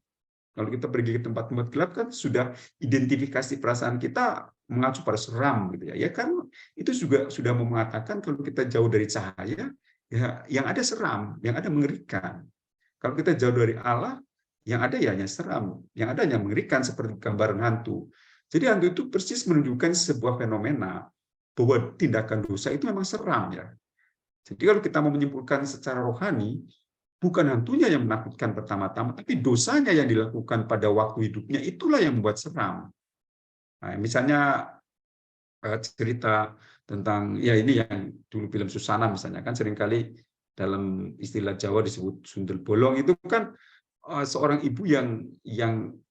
Kalau kita pergi ke tempat-tempat gelap kan sudah identifikasi perasaan kita mengacu pada seram gitu ya. Ya kan itu juga sudah mengatakan kalau kita jauh dari cahaya ya yang ada seram, yang ada mengerikan. Kalau kita jauh dari Allah, yang ada ya hanya seram, yang ada hanya mengerikan seperti gambaran hantu. Jadi hantu itu persis menunjukkan sebuah fenomena bahwa tindakan dosa itu memang seram ya. Jadi kalau kita mau menyimpulkan secara rohani, bukan hantunya yang menakutkan pertama-tama, tapi dosanya yang dilakukan pada waktu hidupnya itulah yang membuat seram. Nah, misalnya cerita tentang ya ini yang dulu film Susana misalnya kan seringkali dalam istilah Jawa disebut sundel bolong itu kan seorang ibu yang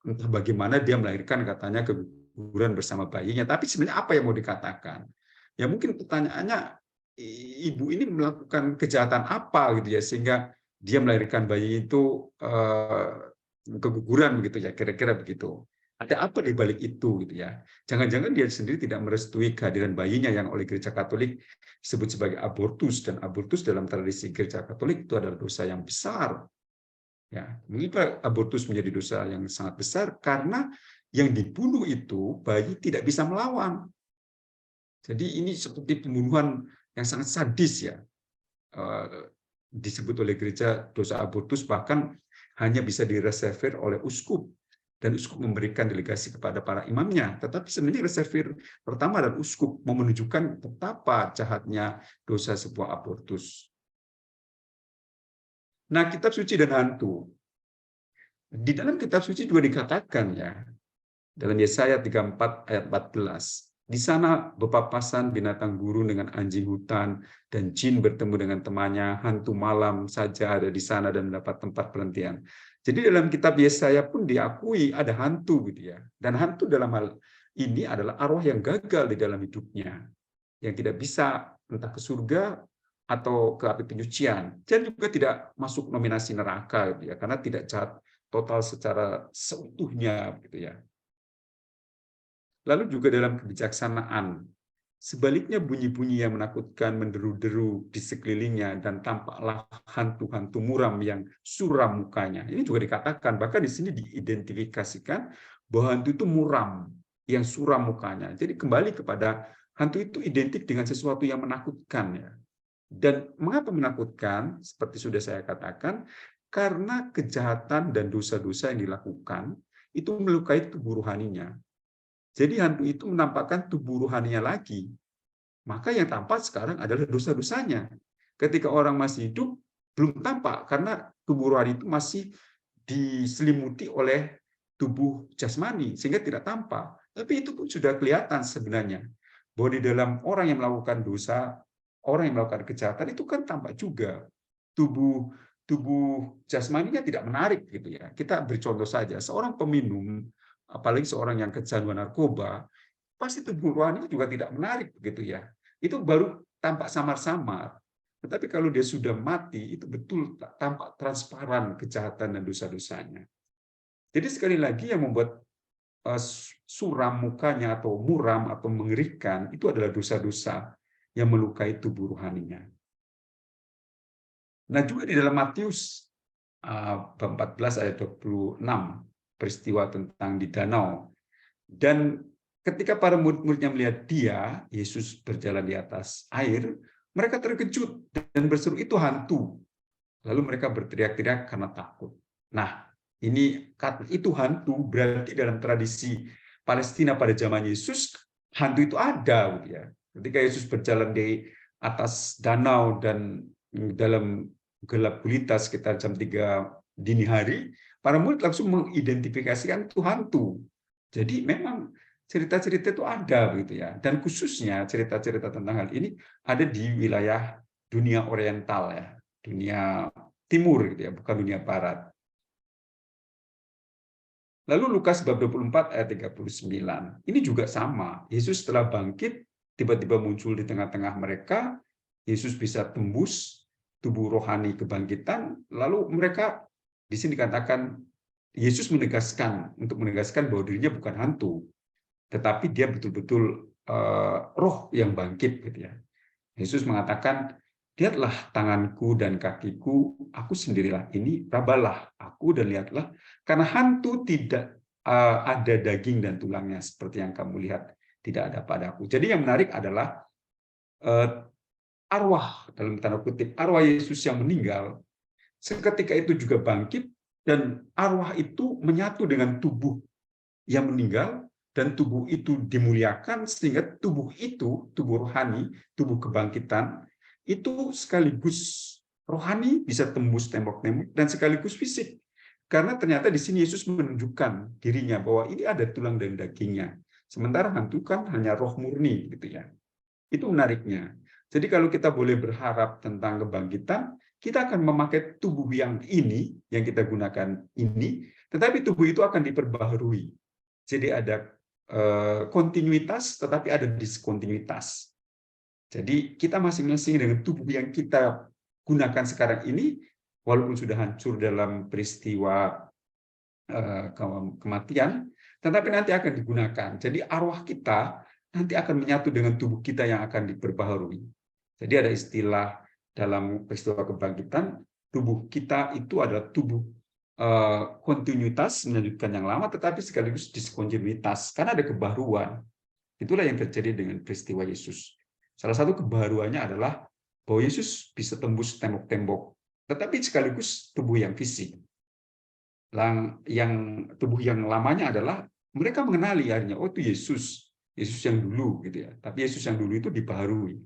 entah bagaimana dia melahirkan katanya keguguran bersama bayinya, tapi sebenarnya apa yang mau dikatakan? Ya mungkin pertanyaannya ibu ini melakukan kejahatan apa gitu ya sehingga dia melahirkan bayi itu keguguran begitu ya, kira-kira begitu. Ada apa di balik itu gitu ya? Jangan-jangan dia sendiri tidak merestui kehadiran bayinya yang oleh Gereja Katolik disebut sebagai abortus, dan abortus dalam tradisi Gereja Katolik itu adalah dosa yang besar. Ya, mengapa abortus menjadi dosa yang sangat besar? Karena yang dibunuh itu bayi tidak bisa melawan. Jadi ini seperti pembunuhan yang sangat sadis ya. Disebut oleh gereja dosa abortus bahkan hanya bisa direservir oleh uskup, dan uskup memberikan delegasi kepada para imamnya. Tetapi sebenarnya reservir pertama dan uskup mau menunjukkan betapa jahatnya dosa sebuah abortus. Nah, kitab suci dan hantu. Di dalam kitab suci juga dikatakan ya, dalam Yesaya 34 ayat 14, Di sana berpapasan binatang gurun dengan anjing hutan, dan jin bertemu dengan temannya, hantu malam saja ada di sana dan mendapat tempat perhentian. Jadi dalam kitab Yesaya pun diakui ada hantu gitu ya. Dan hantu dalam hal ini adalah arwah yang gagal di dalam hidupnya, yang tidak bisa entah ke surga atau ke api penyucian, dan juga tidak masuk nominasi neraka gitu ya, karena tidak jahat total secara seutuhnya gitu ya. Lalu juga dalam kebijaksanaan, sebaliknya bunyi-bunyi yang menakutkan menderu-deru di sekelilingnya dan tampaklah hantu-hantu muram yang suram mukanya. Ini juga dikatakan, bahkan di sini diidentifikasikan bahwa hantu itu muram, yang suram mukanya. Jadi kembali kepada hantu itu identik dengan sesuatu yang menakutkan ya. Dan mengapa menakutkan? Seperti sudah saya katakan, karena kejahatan dan dosa-dosa yang dilakukan itu melukai tubuh rohaninya. Jadi hantu itu menampakkan tubuh rohaninya lagi. Maka yang tampak sekarang adalah dosa-dosanya. Ketika orang masih hidup, belum tampak karena tubuh rohani itu masih diselimuti oleh tubuh jasmani, sehingga tidak tampak. Tapi itu pun sudah kelihatan sebenarnya. Bahwa di dalam orang yang melakukan dosa, orang yang melakukan kejahatan, itu kan tampak juga. Tubuh tubuh jasmaninya tidak menarik gitu ya. Kita beri contoh saja, seorang peminum, apalagi seorang yang kecanduan narkoba, pasti tubuh rohani juga tidak menarik begitu ya. Itu baru tampak samar-samar. Tetapi kalau dia sudah mati, itu betul tampak transparan kejahatan dan dosa-dosanya. Jadi sekali lagi yang membuat suram mukanya atau muram atau mengerikan itu adalah dosa-dosa yang melukai tubuh rohaninya. Nah, juga di dalam Matius 14 ayat 26, peristiwa tentang di danau. Dan ketika para murid-muridnya melihat dia, Yesus berjalan di atas air, mereka terkejut dan berseru, "Itu hantu." Lalu mereka berteriak-teriak karena takut. Nah, ini kata itu hantu berarti dalam tradisi Palestina pada zaman Yesus, hantu itu ada gitu ya. Ketika Yesus berjalan di atas danau dan dalam gelap gulita sekitar jam 3 dini hari, para murid langsung mengidentifikasikan itu hantu. Jadi memang cerita-cerita itu ada begitu ya. Dan khususnya cerita-cerita tentang hal ini ada di wilayah dunia oriental ya, dunia timur gitu ya, bukan dunia barat. Lalu Lukas bab 24 ayat 39. Ini juga sama. Yesus setelah bangkit tiba-tiba muncul di tengah-tengah mereka. Yesus bisa tembus tubuh rohani kebangkitan, lalu mereka di sini dikatakan Yesus menegaskan bahwa dirinya bukan hantu, tetapi dia betul-betul roh yang bangkit gitu ya. Yesus mengatakan, "Lihatlah tanganku dan kakiku, aku sendirilah ini, rabalah aku dan lihatlah, karena hantu tidak ada daging dan tulangnya seperti yang kamu lihat, tidak ada padaku." Jadi yang menarik adalah arwah, dalam tanda kutip, arwah Yesus yang meninggal, seketika itu juga bangkit, dan arwah itu menyatu dengan tubuh yang meninggal, dan tubuh itu dimuliakan sehingga tubuh itu, tubuh rohani, tubuh kebangkitan, itu sekaligus rohani bisa tembus tembok-tembok dan sekaligus fisik. Karena ternyata di sini Yesus menunjukkan dirinya bahwa ini ada tulang dan dagingnya. Sementara hantu kan hanya roh murni gitu ya. Itu menariknya. Jadi kalau kita boleh berharap tentang kebangkitan, kita akan memakai tubuh yang ini, yang kita gunakan ini, tetapi tubuh itu akan diperbaharui. Jadi ada kontinuitas, tetapi ada diskontinuitas. Jadi kita masing-masing dengan tubuh yang kita gunakan sekarang ini, walaupun sudah hancur dalam peristiwa kematian, tetapi nanti akan digunakan. Jadi arwah kita nanti akan menyatu dengan tubuh kita yang akan diperbaharui. Jadi ada istilah dalam peristiwa kebangkitan, tubuh kita itu adalah tubuh kontinuitas melanjutkan yang lama, tetapi sekaligus diskontinuitas karena ada kebaruan. Itulah yang terjadi dengan peristiwa Yesus. Salah satu kebaruannya adalah bahwa Yesus bisa tembus tembok-tembok, tetapi sekaligus tubuh yang fisik. Yang tubuh yang lamanya adalah mereka mengenali akhirnya, oh itu Yesus yang dulu gitu ya. Tapi Yesus yang dulu itu dibaharui.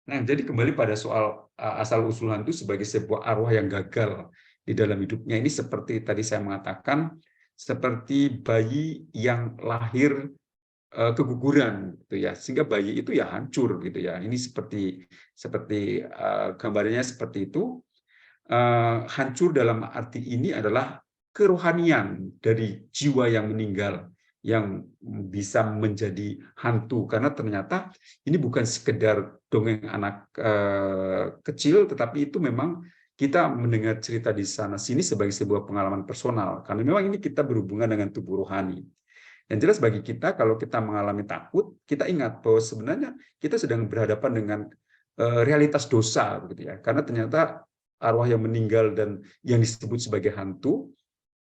Nah, jadi kembali pada soal asal-usul hantu sebagai sebuah arwah yang gagal di dalam hidupnya, ini seperti tadi saya mengatakan, seperti bayi yang lahir keguguran gitu ya, sehingga bayi itu ya hancur gitu ya. Ini seperti gambarnya seperti itu. Hancur dalam arti ini adalah kerohanian dari jiwa yang meninggal yang bisa menjadi hantu, karena ternyata ini bukan sekedar dongeng anak kecil, tetapi itu memang kita mendengar cerita di sana sini sebagai sebuah pengalaman personal, karena memang ini kita berhubungan dengan tubuh rohani. Yang jelas bagi kita, kalau kita mengalami takut, kita ingat bahwa sebenarnya kita sedang berhadapan dengan realitas dosa, begitu ya. Karena ternyata arwah yang meninggal dan yang disebut sebagai hantu,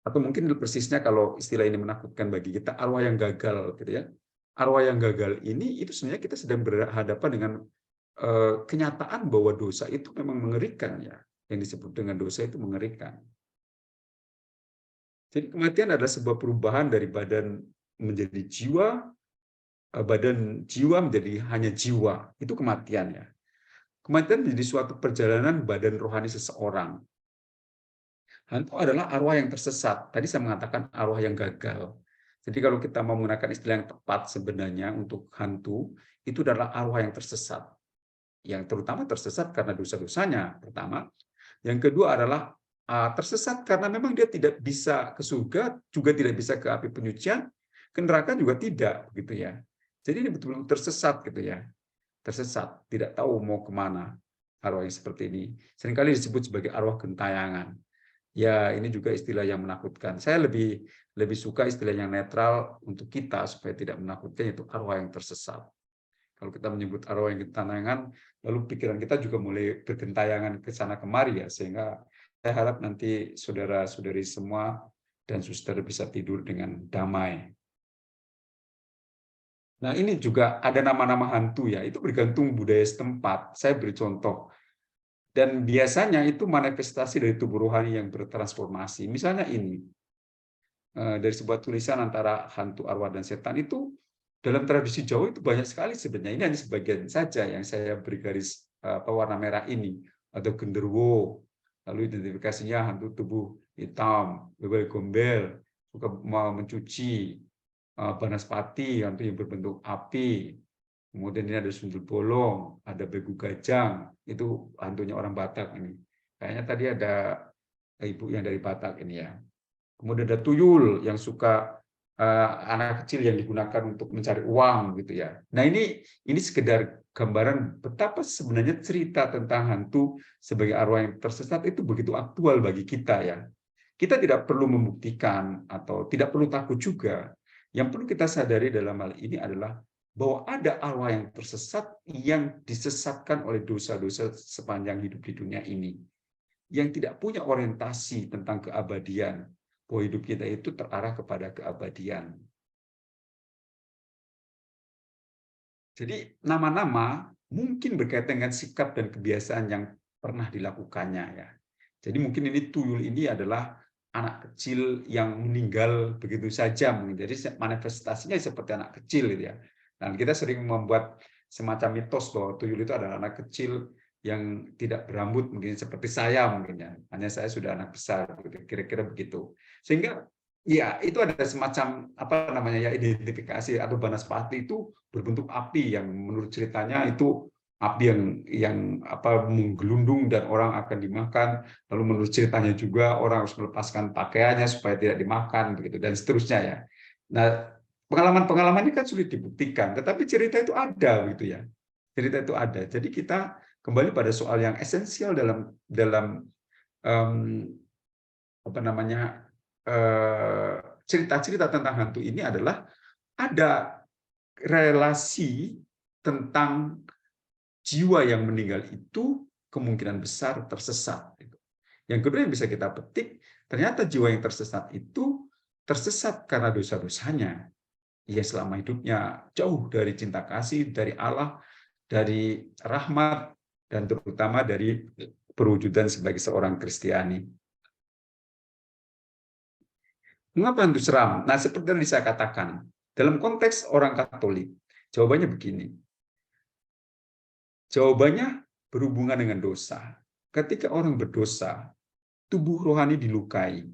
atau mungkin persisnya kalau istilah ini menakutkan bagi kita, arwah yang gagal, gitu ya. Arwah yang gagal ini itu sebenarnya kita sedang berhadapan dengan kenyataan bahwa dosa itu memang mengerikan ya. Yang disebut dengan dosa itu mengerikan. Jadi kematian adalah sebuah perubahan dari badan menjadi jiwa, badan jiwa menjadi hanya jiwa. Itu kematian ya. Kematian menjadi suatu perjalanan badan rohani seseorang. Hantu adalah arwah yang tersesat. Tadi saya mengatakan arwah yang gagal. Jadi kalau kita mau menggunakan istilah yang tepat sebenarnya untuk hantu, itu adalah arwah yang tersesat. Yang terutama tersesat karena dosa-dosanya, pertama. Yang kedua adalah tersesat karena memang dia tidak bisa ke surga, juga tidak bisa ke api penyucian, ke neraka juga tidak, begitu ya. Jadi ini betul-betul tersesat gitu ya. Tersesat, tidak tahu mau kemana arwah yang seperti ini. Seringkali disebut sebagai arwah gentayangan. Ya, ini juga istilah yang menakutkan. Saya lebih suka istilah yang netral untuk kita supaya tidak menakutkan, yaitu arwah yang tersesat. Kalau kita menyebut arwah yang gentayangan, lalu pikiran kita juga mulai bergentayangan ke sana kemari ya, sehingga saya harap nanti saudara-saudari semua dan suster bisa tidur dengan damai. Nah, ini juga ada nama-nama hantu ya, itu bergantung budaya setempat. Saya beri contoh. Dan biasanya itu manifestasi dari tubuh rohani yang bertransformasi. Misalnya ini, dari sebuah tulisan antara hantu, arwah, dan setan itu, dalam tradisi Jawa itu banyak sekali sebenarnya. Ini hanya sebagian saja yang saya beri garis warna merah ini, atau genderuwo. Lalu identifikasinya hantu tubuh hitam, bebel gombel, suka mencuci, banaspati, hantu yang berbentuk api. Kemudian ini ada sundel bolong, ada begu gajang, itu hantunya orang Batak ini. Kayaknya tadi ada ibu yang dari Batak ini ya. Kemudian ada tuyul yang suka anak kecil yang digunakan untuk mencari uang gitu ya. Nah, ini sekedar gambaran betapa sebenarnya cerita tentang hantu sebagai arwah yang tersesat itu begitu aktual bagi kita ya. Kita tidak perlu membuktikan atau tidak perlu takut juga. Yang perlu kita sadari dalam hal ini adalah bahwa ada arwah yang tersesat yang disesatkan oleh dosa-dosa sepanjang hidup di dunia ini. Yang tidak punya orientasi tentang keabadian, bahwa hidup kita itu terarah kepada keabadian. Jadi nama-nama mungkin berkaitan dengan sikap dan kebiasaan yang pernah dilakukannya ya. Jadi mungkin ini tuyul ini adalah anak kecil yang meninggal begitu saja, jadi manifestasinya seperti anak kecil gitu ya. Dan kita sering membuat semacam mitos bahwa tuyul itu adalah anak kecil yang tidak berambut, mungkin seperti saya mungkin ya. Hanya saya sudah anak besar, kira-kira begitu. Sehingga ya itu ada semacam apa namanya ya identifikasi atau banaspati itu berbentuk api yang menurut ceritanya itu api yang apa menggelundung dan orang akan dimakan. Lalu menurut ceritanya juga orang harus melepaskan pakaiannya supaya tidak dimakan begitu dan seterusnya ya. Nah, pengalaman-pengalaman ini kan sulit dibuktikan, tetapi cerita itu ada gitu ya. Cerita itu ada. Jadi kita kembali pada soal yang esensial dalam apa namanya cerita-cerita tentang hantu ini adalah ada relasi tentang jiwa yang meninggal itu kemungkinan besar tersesat. Yang kedua yang bisa kita petik, ternyata jiwa yang tersesat itu tersesat karena dosa-dosanya. Ia selama hidupnya jauh dari cinta kasih, dari Allah, dari rahmat, dan terutama dari perwujudan sebagai seorang Kristiani. Mengapa hantu seram? Nah, seperti yang saya katakan, dalam konteks orang Katolik, jawabannya begini. Jawabannya berhubungan dengan dosa. Ketika orang berdosa, tubuh rohani dilukai.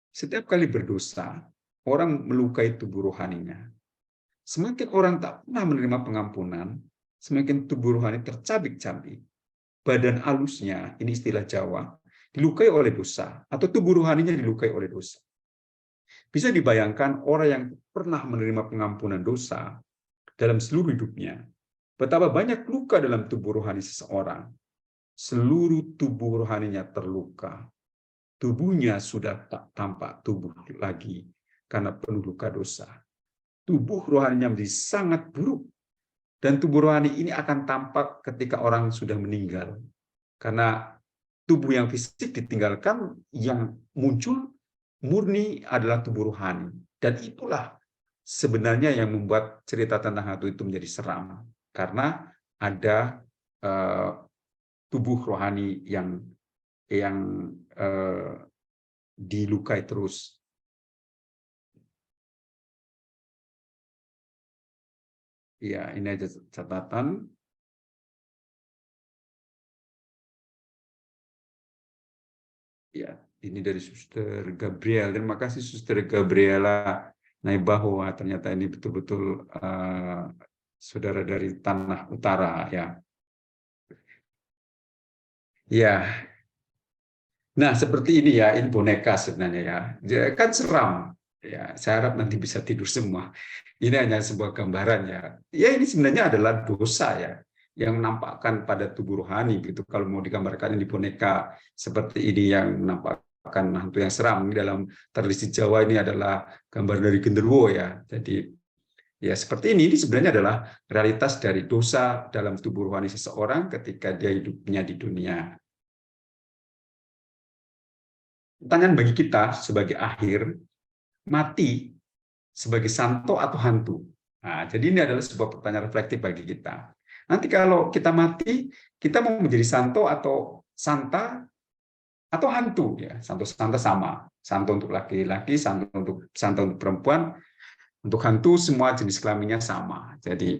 Setiap kali berdosa, orang melukai tubuh rohaninya. Semakin orang tak pernah menerima pengampunan, semakin tubuh rohani tercabik-cabik. Badan halusnya, ini istilah Jawa, dilukai oleh dosa, atau tubuh rohaninya dilukai oleh dosa. Bisa dibayangkan orang yang pernah menerima pengampunan dosa dalam seluruh hidupnya, betapa banyak luka dalam tubuh rohani seseorang. Seluruh tubuh rohaninya terluka. Tubuhnya sudah tak tampak tubuh lagi karena penuh luka dosa. Tubuh rohaninya menjadi sangat buruk. Dan tubuh rohani ini akan tampak ketika orang sudah meninggal. Karena tubuh yang fisik ditinggalkan, yang muncul murni adalah tubuh rohani. Dan itulah sebenarnya yang membuat cerita tentang hantu itu menjadi seram. Karena ada tubuh rohani yang dilukai terus. Ya, ini aja catatan. Ya, ini dari Suster Gabriel. Terima kasih Suster Gabriela Naibaho. Ternyata ini betul-betul saudara dari Tanah Utara ya. Ya. Nah, seperti ini ya, ini boneka sebenarnya ya. Kan seram. Ya, saya harap nanti bisa tidur semua. Ini hanya sebuah gambaran ya. Ya, ini sebenarnya adalah dosa ya yang menampakkan pada tubuh rohani begitu. Kalau mau digambarkan di boneka seperti ini yang menampakkan hantu yang seram. Dalam tradisi Jawa ini adalah gambar dari genderuwo ya. Jadi ya seperti ini sebenarnya adalah realitas dari dosa dalam tubuh rohani seseorang ketika dia hidupnya di dunia. Pertanyaan bagi kita sebagai akhir, mati sebagai santo atau hantu? Nah, jadi ini adalah sebuah pertanyaan reflektif bagi kita. Nanti kalau kita mati, kita mau menjadi santo atau santa atau hantu ya. Santo santa sama. Santo untuk laki-laki, santo untuk perempuan, untuk hantu semua jenis kelaminnya sama. Jadi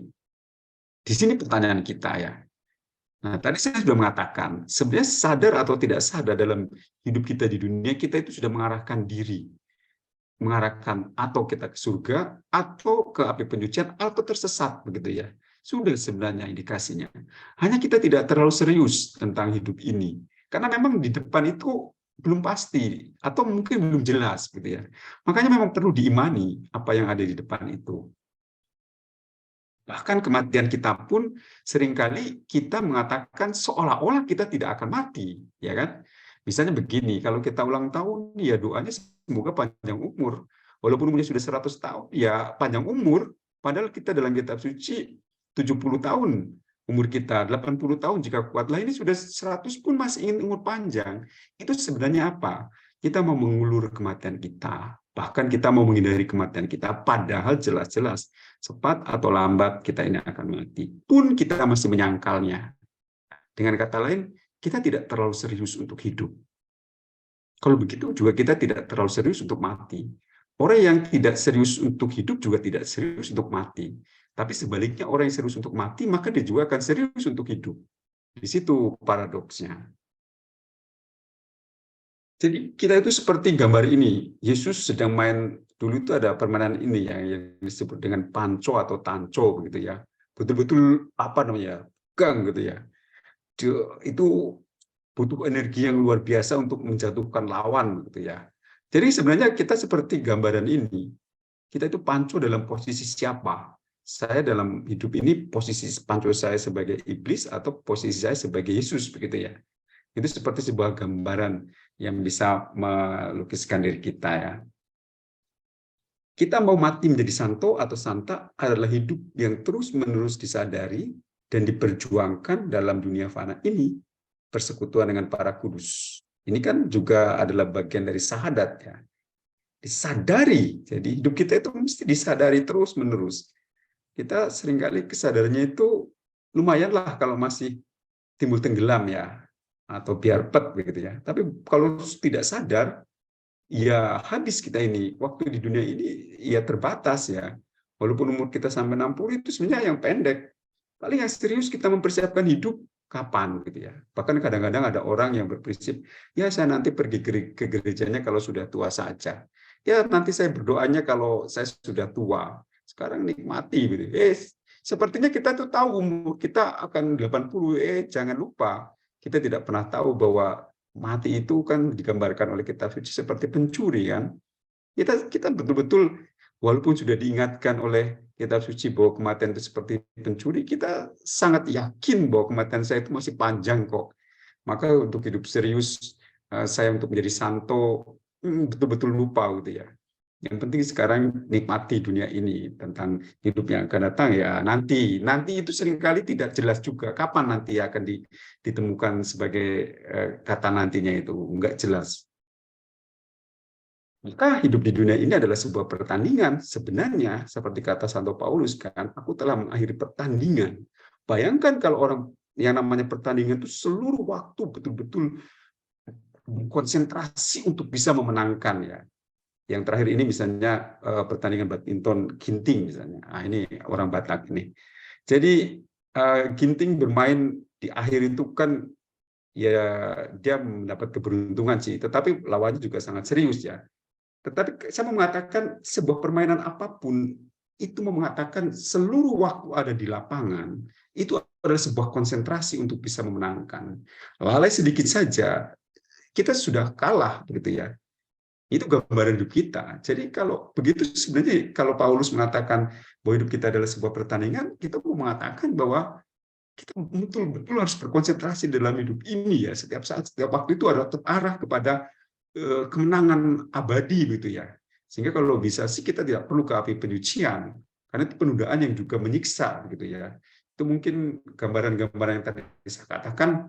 di sini pertanyaan kita ya. Nah, tadi saya sudah mengatakan, sebenarnya sadar atau tidak sadar dalam hidup kita di dunia, kita itu sudah mengarahkan diri. Mengarahkan atau kita ke surga, atau ke api pencucian, atau tersesat, begitu ya. Sudah sebenarnya indikasinya. Hanya kita tidak terlalu serius tentang hidup ini. Karena memang di depan itu belum pasti, atau mungkin belum jelas, gitu ya. Makanya memang perlu diimani apa yang ada di depan itu. Bahkan kematian kita pun seringkali kita mengatakan seolah-olah kita tidak akan mati, ya kan? Misalnya begini, kalau kita ulang tahun, ya doanya semoga panjang umur. Walaupun umurnya sudah 100 tahun, ya panjang umur. Padahal kita dalam kitab suci 70 tahun umur kita, 80 tahun jika kuat. Lah ini sudah 100 pun masih ingin umur panjang. Itu sebenarnya apa? Kita mau mengulur kematian kita. Bahkan kita mau menghindari kematian kita, padahal jelas-jelas cepat atau lambat kita ini akan mati. Pun kita masih menyangkalnya. Dengan kata lain, kita tidak terlalu serius untuk hidup. Kalau begitu juga kita tidak terlalu serius untuk mati. Orang yang tidak serius untuk hidup juga tidak serius untuk mati. Tapi sebaliknya orang yang serius untuk mati, maka dia juga akan serius untuk hidup. Di situ paradoksnya. Jadi kita itu seperti gambar ini. Yesus sedang main, dulu itu ada permainan ini yang disebut dengan panco atau tanco begitu ya. Betul-betul apa namanya? Gang gitu ya. Itu butuh energi yang luar biasa untuk menjatuhkan lawan gitu ya. Jadi sebenarnya kita seperti gambaran ini. Kita itu panco dalam posisi siapa? Saya dalam hidup ini posisi panco saya sebagai iblis atau posisi saya sebagai Yesus begitu ya. Itu seperti sebuah gambaran yang bisa melukiskan diri kita ya. Kita mau mati menjadi santo atau santa adalah hidup yang terus-menerus disadari dan diperjuangkan dalam dunia fana ini, persekutuan dengan para kudus. Ini kan juga adalah bagian dari sahadat ya. Disadari, jadi hidup kita itu mesti disadari terus-menerus. Kita seringkali kesadarannya itu lumayanlah kalau masih timbul tenggelam ya, atau biar pet begitu ya. Tapi kalau tidak sadar, ya habis kita ini. Waktu di dunia ini ya terbatas ya. Walaupun umur kita sampai 60 itu sebenarnya yang pendek. Paling yang serius kita mempersiapkan hidup kapan gitu ya. Bahkan kadang-kadang ada orang yang berprinsip, ya saya nanti pergi ke gerejanya kalau sudah tua saja. Ya nanti saya berdoanya kalau saya sudah tua. Sekarang nikmati gitu. Sepertinya kita tuh tahu umur kita akan 80. Jangan lupa, kita tidak pernah tahu bahwa mati itu kan digambarkan oleh kitab suci seperti pencuri kan. Kita betul-betul, walaupun sudah diingatkan oleh kitab suci bahwa kematian itu seperti pencuri, kita sangat yakin bahwa kematian saya itu masih panjang kok. Maka untuk hidup serius, saya untuk menjadi santo, betul-betul lupa gitu ya. Yang penting sekarang nikmati dunia ini. Tentang hidup yang akan datang ya nanti itu seringkali tidak jelas juga kapan nanti akan ditemukan sebagai kata nantinya itu nggak jelas. Maka hidup di dunia ini adalah sebuah pertandingan. Sebenarnya, seperti kata Santo Paulus, kan, aku telah mengakhiri pertandingan. Bayangkan kalau orang yang namanya pertandingan itu seluruh waktu betul-betul konsentrasi untuk bisa memenangkan ya. Yang terakhir ini misalnya pertandingan badminton ginting misalnya. Nah, ini orang Batak ini. Jadi ginting bermain di akhir itu kan ya dia mendapat keberuntungan sih, tetapi lawannya juga sangat serius ya. Tetapi saya mau mengatakan sebuah permainan apapun itu mau mengatakan seluruh waktu ada di lapangan itu adalah sebuah konsentrasi untuk bisa memenangkan. Lalai sedikit saja kita sudah kalah begitu ya. Itu gambaran hidup kita. Jadi kalau begitu sebenarnya kalau Paulus mengatakan bahwa hidup kita adalah sebuah pertandingan, kita mau mengatakan bahwa kita betul-betul harus berkonsentrasi dalam hidup ini ya. Setiap saat, setiap waktu itu adalah terarah kepada kemenangan abadi gitu ya. Sehingga kalau bisa sih kita tidak perlu ke api penyucian, karena itu penundaan yang juga menyiksa gitu ya. Itu mungkin gambaran-gambaran yang tadi saya katakan.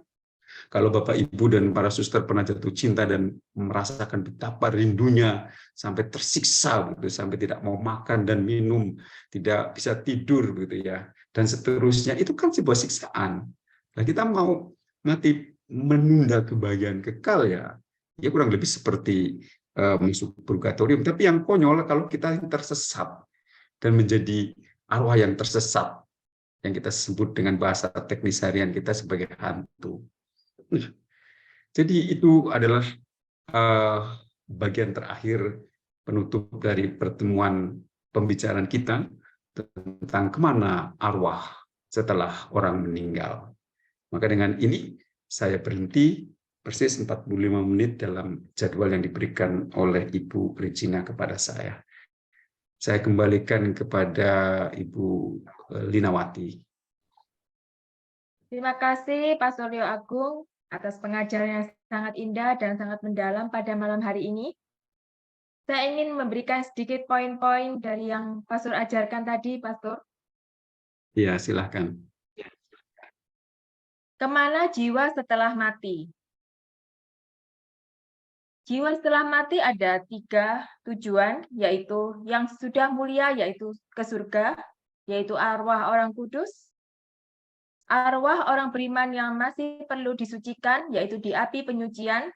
Kalau Bapak Ibu dan para suster pernah jatuh cinta dan merasakan betapa rindunya sampai tersiksa gitu, sampai tidak mau makan dan minum, tidak bisa tidur gitu ya, dan seterusnya, itu kan sebuah siksaan. Nah, kita mau mati menunda kebahagiaan kekal ya, ya kurang lebih seperti masuk purgatorium. Tapi yang konyol kalau kita tersesat dan menjadi arwah yang tersesat, yang kita sebut dengan bahasa teknis harian kita sebagai hantu. Jadi itu adalah bagian terakhir penutup dari pertemuan pembicaraan kita tentang kemana arwah setelah orang meninggal. Maka dengan ini saya berhenti persis 45 menit dalam jadwal yang diberikan oleh Ibu Regina kepada saya. Saya kembalikan kepada Ibu Linawati. Terima kasih Pak Suryo Agung atas pengajaran yang sangat indah dan sangat mendalam pada malam hari ini. Saya ingin memberikan sedikit poin-poin dari yang Pastor ajarkan tadi, Pastor. Ya, silahkan. Kemana jiwa setelah mati? Jiwa setelah mati ada 3 tujuan, yaitu yang sudah mulia, yaitu ke surga, yaitu arwah orang kudus, arwah orang beriman yang masih perlu disucikan, yaitu di api penyucian,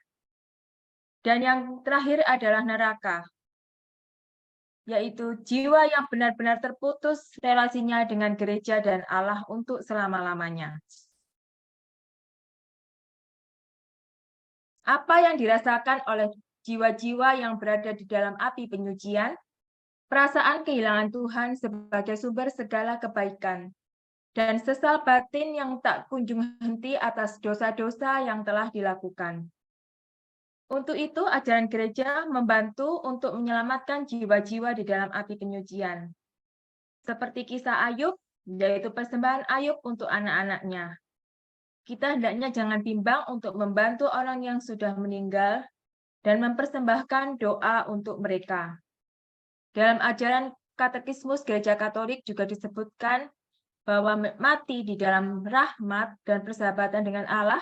dan yang terakhir adalah neraka, yaitu jiwa yang benar-benar terputus relasinya dengan gereja dan Allah untuk selama-lamanya. Apa yang dirasakan oleh jiwa-jiwa yang berada di dalam api penyucian? Perasaan kehilangan Tuhan sebagai sumber segala kebaikan, dan sesal batin yang tak kunjung henti atas dosa-dosa yang telah dilakukan. Untuk itu, ajaran gereja membantu untuk menyelamatkan jiwa-jiwa di dalam api penyucian. Seperti kisah Ayub, yaitu persembahan Ayub untuk anak-anaknya. Kita hendaknya jangan bimbang untuk membantu orang yang sudah meninggal dan mempersembahkan doa untuk mereka. Dalam ajaran Katekismus Gereja Katolik juga disebutkan bahwa mati di dalam rahmat dan persahabatan dengan Allah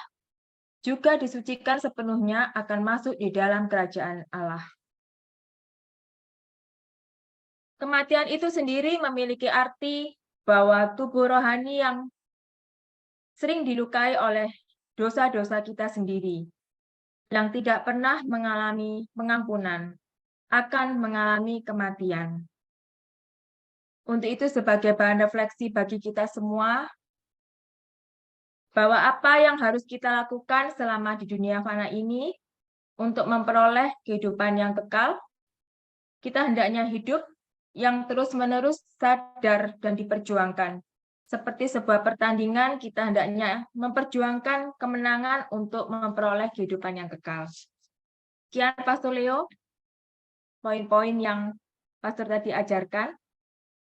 juga disucikan sepenuhnya akan masuk di dalam kerajaan Allah. Kematian itu sendiri memiliki arti bahwa tubuh rohani yang sering dilukai oleh dosa-dosa kita sendiri, yang tidak pernah mengalami pengampunan, akan mengalami kematian. Untuk itu, sebagai bahan refleksi bagi kita semua, bahwa apa yang harus kita lakukan selama di dunia fana ini untuk memperoleh kehidupan yang kekal, kita hendaknya hidup yang terus-menerus sadar dan diperjuangkan. Seperti sebuah pertandingan, kita hendaknya memperjuangkan kemenangan untuk memperoleh kehidupan yang kekal. Sekian, Pastor Leo, poin-poin yang Pastor tadi ajarkan.